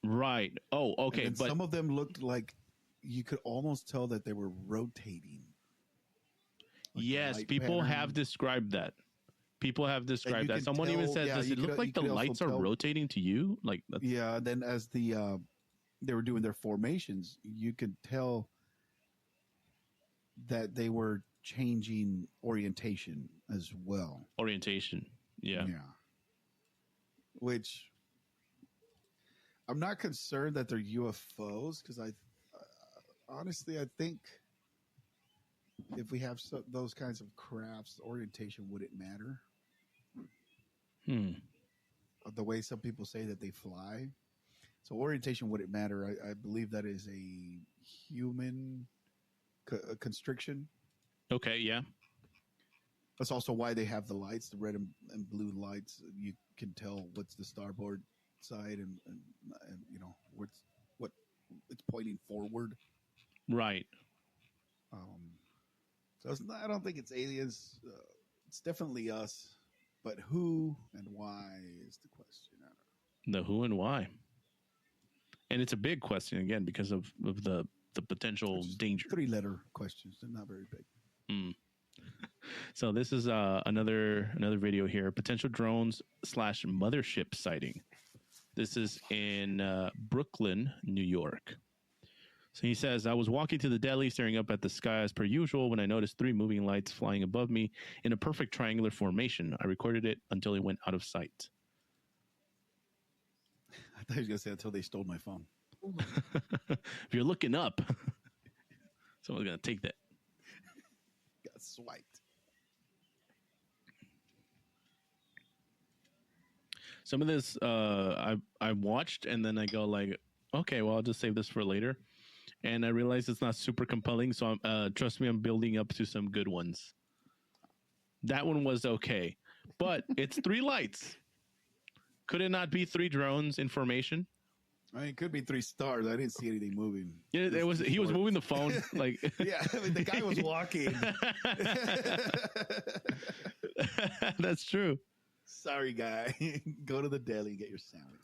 Right. Oh, okay. But some of them looked like you could almost tell that they were rotating. Like yes, people have described that. People have described that. Someone even said, "Does it look like the lights are rotating to you?" Like yeah. Then as they were doing their formations, you could tell that they were changing orientation as well. Orientation, yeah. Which I'm not concerned that they're UFOs because honestly I think if we have those kinds of crafts, orientation wouldn't matter. The way some people say that they fly, so orientation wouldn't matter. I believe that is a human constriction. Okay, yeah. That's also why they have the lights, the red and blue lights. You can tell what's the starboard side and what it's pointing forward. Right. So I don't think it's aliens. It's definitely us, but who and why is the question. I don't know. The who and why, and it's a big question again because of the potential danger. 3-letter questions. They're not very big. So this is another video here. Potential drones / mothership sighting. This is in Brooklyn, New York. So he says, I was walking to the deli, staring up at the sky as per usual, when I noticed 3 moving lights flying above me in a perfect triangular formation. I recorded it until it went out of sight. I thought he was going to say until they stole my phone. If you're looking up, someone's going to take that. Got swiped. Some of this I watched, and then I go like, okay, well, I'll just save this for later. And I realized it's not super compelling, so trust me, I'm building up to some good ones. That one was okay, but it's 3 lights. Could it not be 3 drones in formation? I mean, it could be 3 stars. I didn't see anything moving. Yeah, it was. He was moving the phone. Like, yeah, I mean, the guy was walking. That's true. Sorry, guy. Go to the deli and get your sandwich.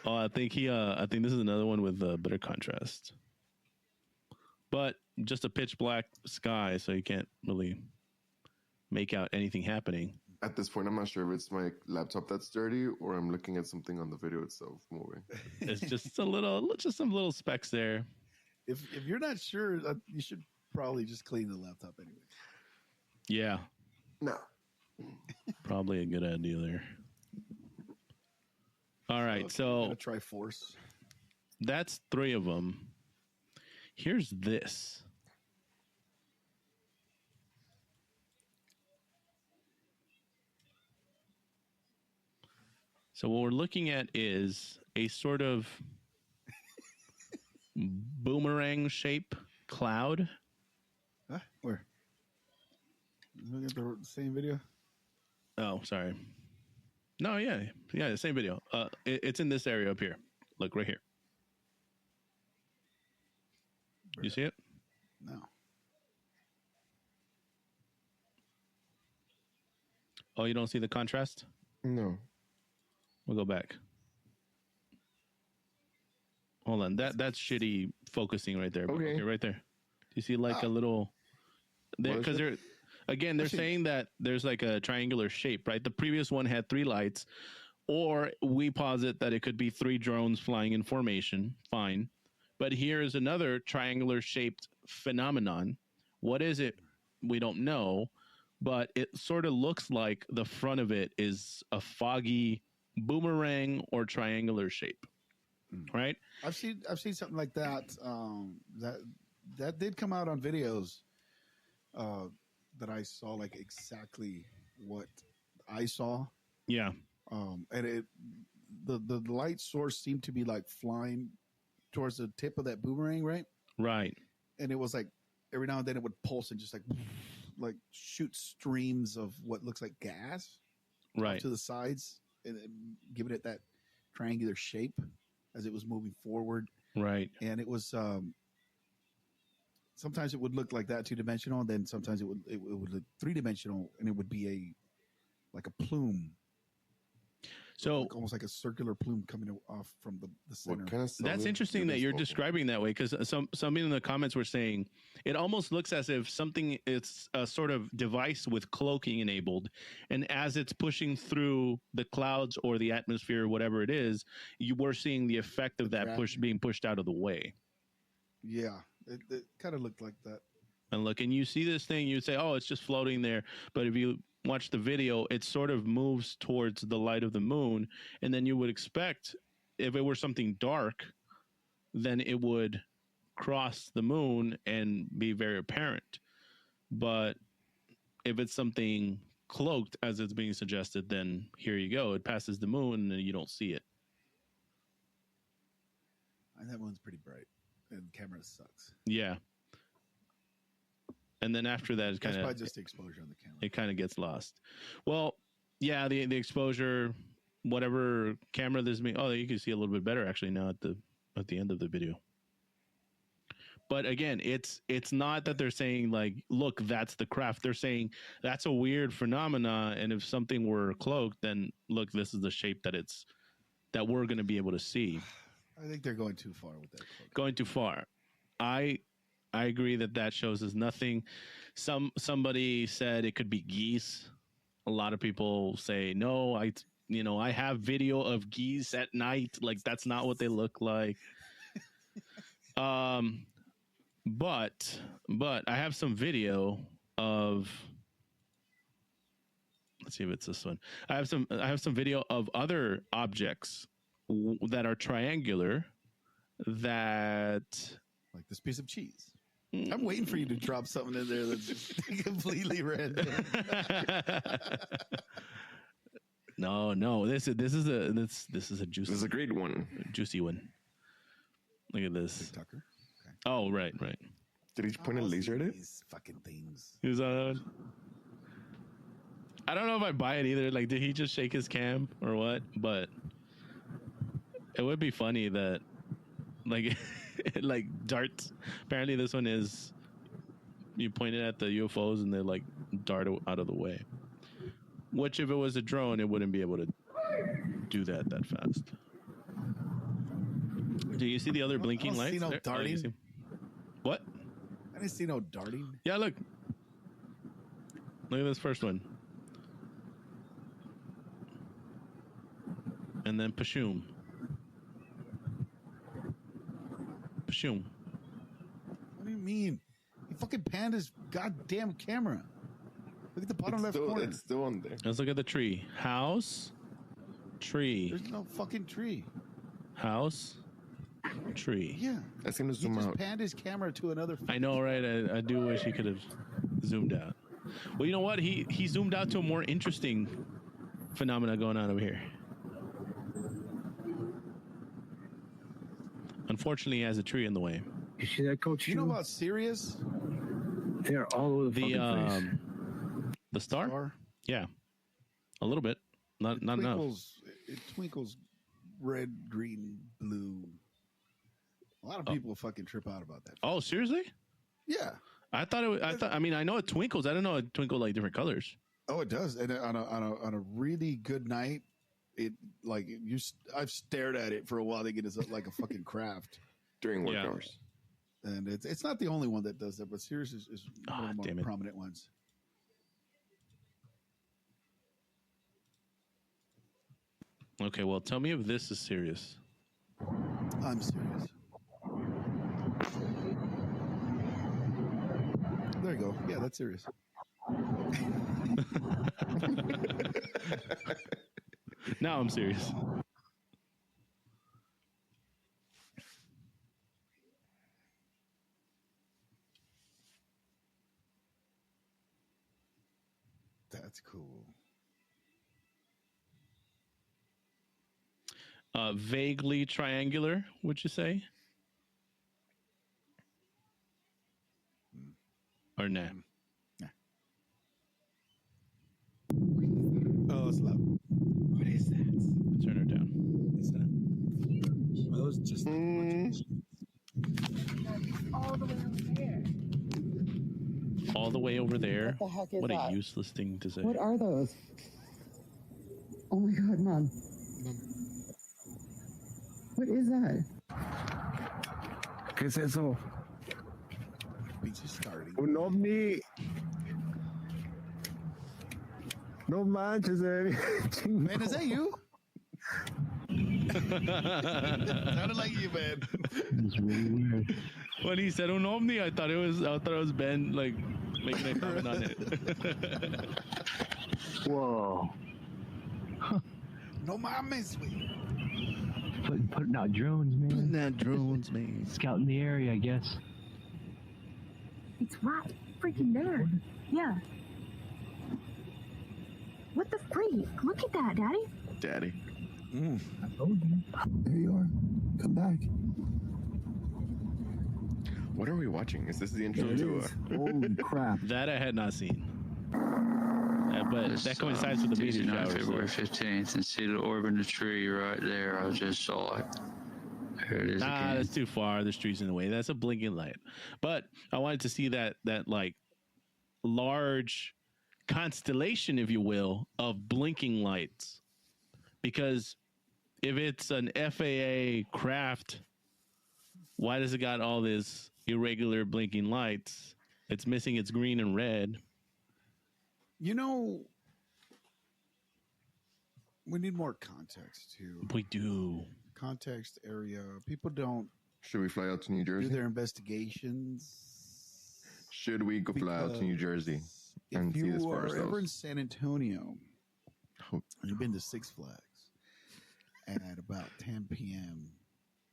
Oh, I think this is another one with better contrast, but just a pitch black sky, so you can't really make out anything happening. At this point, I'm not sure if it's my laptop that's dirty or I'm looking at something on the video itself moving. It's just some little specks there. If you're not sure, you should probably just clean the laptop anyway. Yeah. No. Probably a good idea there. All right, so try force. That's 3 of them. Here's this. So what we're looking at is a sort of boomerang shape cloud. Huh? Where? Look at the same video. Oh, sorry. No, yeah, the same video. It's in this area up here. Look, right here. You see it? No. Oh, you don't see the contrast? No. We'll go back. Hold on. That's shitty focusing right there. Okay. Right there. Do you see like a little... Because they're saying that there's like a triangular shape, right? The previous one had 3 lights, or we posit that it could be 3 drones flying in formation. Fine. But here is another triangular shaped phenomenon. What is it? We don't know, but it sort of looks like the front of it is a foggy boomerang or triangular shape, right? I've seen something like that. That did come out on videos. That I saw like exactly what I saw. Yeah. And the light source seemed to be like flying towards the tip of that boomerang, right? Right. And it was like every now and then it would pulse and just like shoot streams of what looks like gas right to the sides and giving it that triangular shape as it was moving forward. Right. And it was sometimes it would look like that 2-dimensional, and then sometimes it would look 3-dimensional, and it would be like a plume. So like almost like a circular plume coming off from the center. That's interesting that you're describing that way, because some in the comments were saying it almost looks as if something is a sort of device with cloaking enabled, and as it's pushing through the clouds or the atmosphere, whatever it is, you were seeing the effect of that being pushed out of the way. Yeah, it kind of looked like that. And look, and you see this thing, you'd say, oh, it's just floating there. But if you watch the video, it sort of moves towards the light of the moon. And then you would expect, if it were something dark, then it would cross the moon and be very apparent. But if it's something cloaked, as it's being suggested, then here you go. It passes the moon and you don't see it. And that one's pretty bright. And the camera sucks. Yeah. And then after that, it's kind of probably just the exposure on the camera. It kind of gets lost. Well, yeah, the exposure, whatever camera this means. Oh, you can see a little bit better actually now at the end of the video. But again, it's not that they're saying like, look, that's the craft. They're saying that's a weird phenomena, and if something were cloaked, then look, this is the shape that we're going to be able to see. I think they're going too far with that cloak. Going too far. I I agree that shows us nothing. Somebody said it could be geese. A lot of people say no. I have video of geese at night. Like that's not what they look like. But I have some video of. Let's see if it's this one. I have some video of other objects that are triangular. That like this piece of cheese. I'm waiting for you to drop something in there that's completely random. No. This is a juicy. This is a great one. Juicy one. Look at this. Tucker. Okay. Oh, right. Did he point a laser at it? These fucking things. He was on. I don't know if I buy it either. Like, did he just shake his cam or what? But it would be funny that, like, like darts. Apparently, this one is you point it at the UFOs and they like dart out of the way. Which, if it was a drone, it wouldn't be able to do that fast. Do you see the other blinking lights? See no darting. What? I didn't see no darting. Yeah, look. Look at this first one. And then Pashoom. Pashoom. What do you mean? He fucking panned his goddamn camera. Look at the bottom left corner. It's still on there. Let's look at the tree. House. Tree. There's no fucking tree. House. Tree. Yeah. That's gonna zoom He just out. panned his camera to another. I know, right? I do wish he could have zoomed out. Well, you know what? He zoomed out to a more interesting phenomena going on over here. Unfortunately, he has a tree in the way. You see that, Coach? You know about Sirius? They're all over the fucking place. The star? Yeah, a little bit. Not enough. It twinkles red, green, blue. A lot of people fucking trip out about that. Oh, seriously? Yeah. I mean, I know it twinkles. I didn't know it twinkled like different colors. Oh, it does. And on a really good night, I've stared at it for a while. They get it like a fucking craft during work hours. And it's not the only one that does that, but Sirius is one of the more prominent ones. Okay, well, tell me if this is serious. I'm serious. There you go. Yeah, that's serious. Now I'm serious. That's cool. Vaguely triangular, would you say? Or nah? Nah. Oh, it's loud. What is that? Turn her down. What's that? Are those just all the way over there. All the way over there. What the heck is what that? A useless thing to say. What are those? Oh my God, Mom. What is that? ¿Qué es eso? Beach is starting. Un ovni. No manches, man. Is that you? Sounded like you, man. It's really weird. When he said un ovni, I thought it was Ben like making a comment on it. Whoa. No mames, Putting out drones, man. Putting out drones, man. Scouting the area, I guess. It's right freaking there. Yeah. What the freak? Look at that, Daddy. Daddy. I told you. There you are. Come back. What are we watching? Is this the intro There it to is. Holy crap. That I had not seen. But that coincides with the meteor shower. February 15th, and see the orb in the tree right there. I just saw it. There it is again. That's too far. There's trees in the way. That's a blinking light. But I wanted to see that like large constellation, if you will, of blinking lights. Because if it's an FAA craft, why does it got all this irregular blinking lights. It's missing its green and red. You know, we need more context too. We do. Context, area. People don't. Should we fly out to New Jersey? Do their investigations. Should we go fly out to New Jersey and see this for ourselves? If you are ever in San Antonio, you've been to Six Flags, and at about 10 p.m.,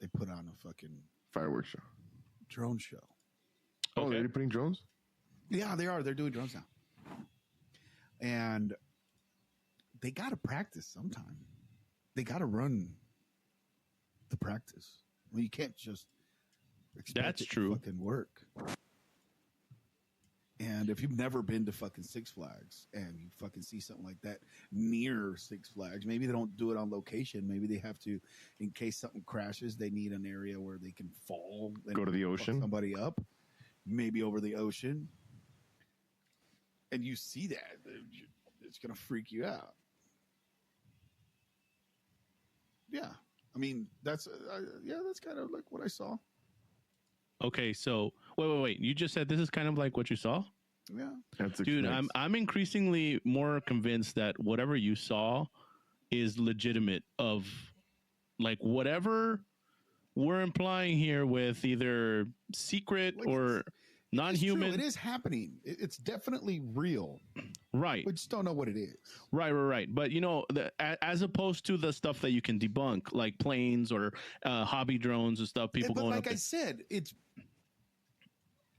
they put on a fucking fireworks show, drone show. Oh, they're putting drones? Yeah, they are. They're doing drones now. And they got to practice sometime. They got to run the practice. Well, you can't just expect it to fucking work. And if you've never been to fucking Six Flags and you fucking see something like that near Six Flags, maybe they don't do it on location. Maybe they have to, in case something crashes, they need an area where they can fall. And go to the ocean. Fuck somebody up. Maybe over the ocean. And you see that. It's going to freak you out. Yeah. I mean, that's kind of like what I saw. Okay, so wait. You just said this is kind of like what you saw? Yeah. Dude, I'm increasingly more convinced that whatever you saw is legitimate, of like whatever we're implying here with either secret or non-human. It is happening. It's definitely real. Right. We just don't know what it is. Right. But, you know, as opposed to the stuff that you can debunk, like planes or hobby drones and stuff, people going like I said,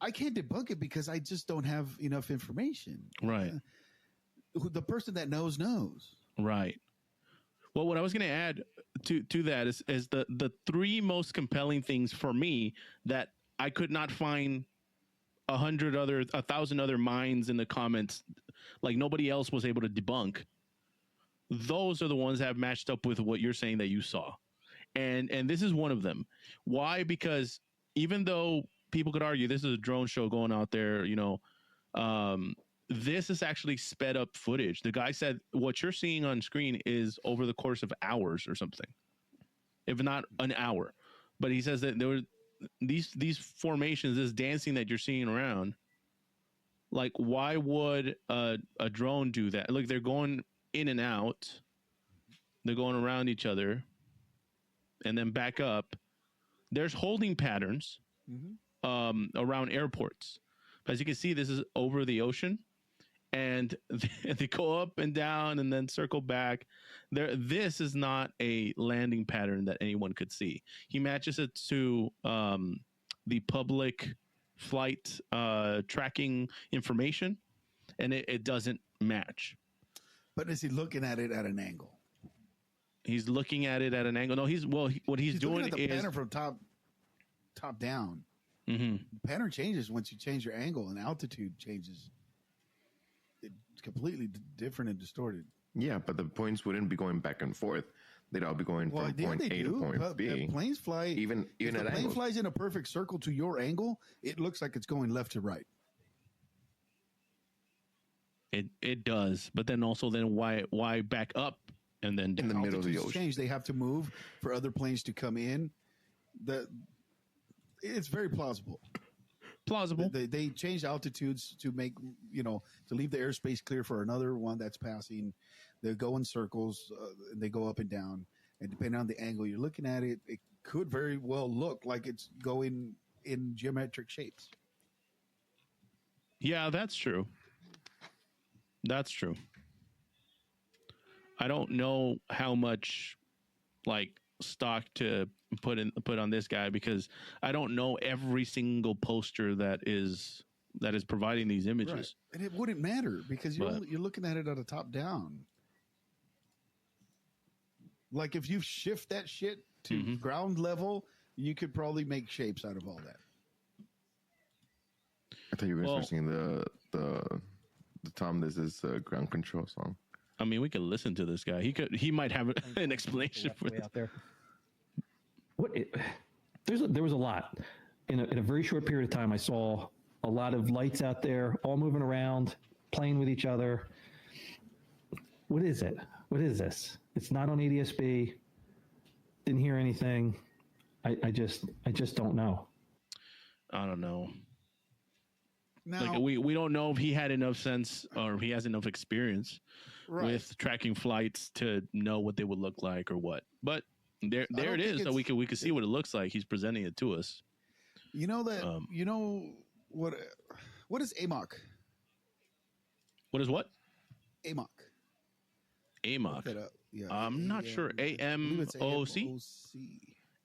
I can't debunk it because I just don't have enough information. Right. The person that knows. Right. Well, what I was going to add to that is the three most compelling things for me that I could not find 1,000 other minds in the comments, like nobody else was able to debunk. Those are the ones that have matched up with what you're saying that you saw. And this is one of them. Why? Because even though people could argue this is a drone show going out there, you know, this is actually sped up footage. The guy said what you're seeing on screen is over the course of hours or something, if not an hour. But he says that there were these formations, this dancing that you're seeing around. Like, why would a drone do that? Look, they're going in and out. They're going around each other and then back up. There's holding patterns around airports. As you can see, this is over the ocean. And they go up and down and then circle back. This is not a landing pattern that anyone could see. He matches it to the public flight tracking information, and it doesn't match. But is he looking at it at an angle? He's looking at it at an angle. No, what he's doing looking at the is pattern from top down. Mm-hmm. The pattern changes once you change your angle, and altitude changes. It's completely different and distorted. Yeah, but the points wouldn't be going back and forth. They'd all be going from point A to point B. Planes fly. Even if at the plane angles. flies in a perfect circle to your angle, it looks like it's going left to right. It does, but then why back up and then in the middle of the ocean? Change. They have to move for other planes to come in. It's very plausible. They change altitudes to make, to leave the airspace clear for another one that's passing. They go in circles and they go up and down. And depending on the angle you're looking at it, it could very well look like it's going in geometric shapes. Yeah, that's true. That's true. I don't know how much stock to put on this guy because I don't know every single poster that is providing these images. Right. And it wouldn't matter because you're looking at it at a top down. Like if you shift that shit to ground level, you could probably make shapes out of all that. I thought you were singing the Tom, this is a ground control song. I mean, we could listen to this guy. He might have an explanation for this. Out there. There was a lot in a very short period of time. I saw a lot of lights out there, all moving around, playing with each other. What is it? What is this? It's not on I don't know. Now, like we don't know if he had enough sense or if he has enough experience with tracking flights to know what they would look like or what. But there it is. So we could see what it looks like. He's presenting it to us. You know that you know what is AMOC? What is what? AMOC. AMOC. Yeah, I'm not sure. AMOC.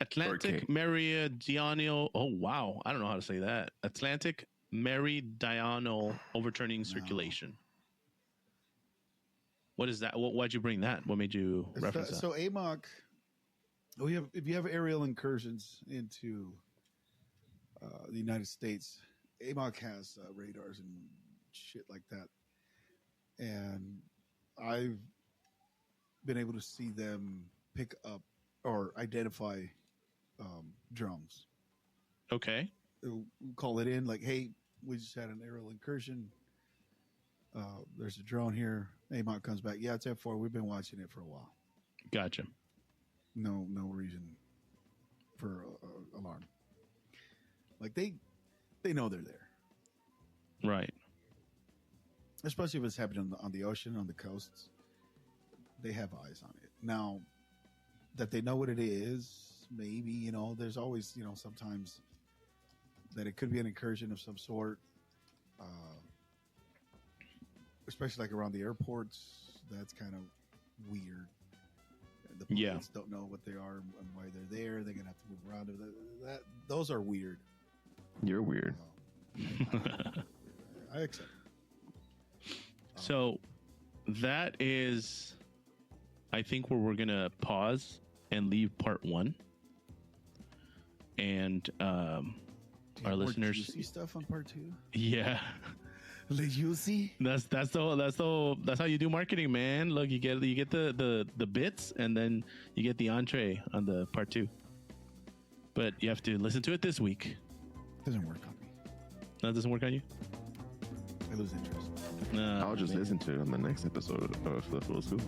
Atlantic Meridional. Oh wow, I don't know how to say that. Atlantic Meridional overturning circulation. What is that? Why'd you bring that? What made you reference that? So AMOC. If you have aerial incursions into the United States, AMOC has radars and shit like that, and I've been able to see them pick up or identify drones. Okay. They'll call it in like, hey, we just had an aerial incursion. There's a drone here. AMOC comes back. Yeah, it's F4. We've been watching it for a while. Gotcha. No reason for alarm. Like they know they're there. Right. Especially if it's happening on the ocean, on the coasts. They have eyes on it. Now, that they know what it is, maybe, there's always, sometimes that it could be an incursion of some sort. Especially like around the airports. That's kind of weird. The pilots don't know what they are and why they're there. They're going to have to move around. Those are weird. You're weird. I accept. So that is, I think, where we're going to pause and leave part 1. And our listeners juicy stuff on part 2. Yeah. Juicy. That's how you do marketing, man. Look, you get the bits and then you get the entree on the part 2. But you have to listen to it this week. Doesn't work on me. That doesn't work on you? I lose interest. I'll just listen to it on the next episode of The Full Scoop.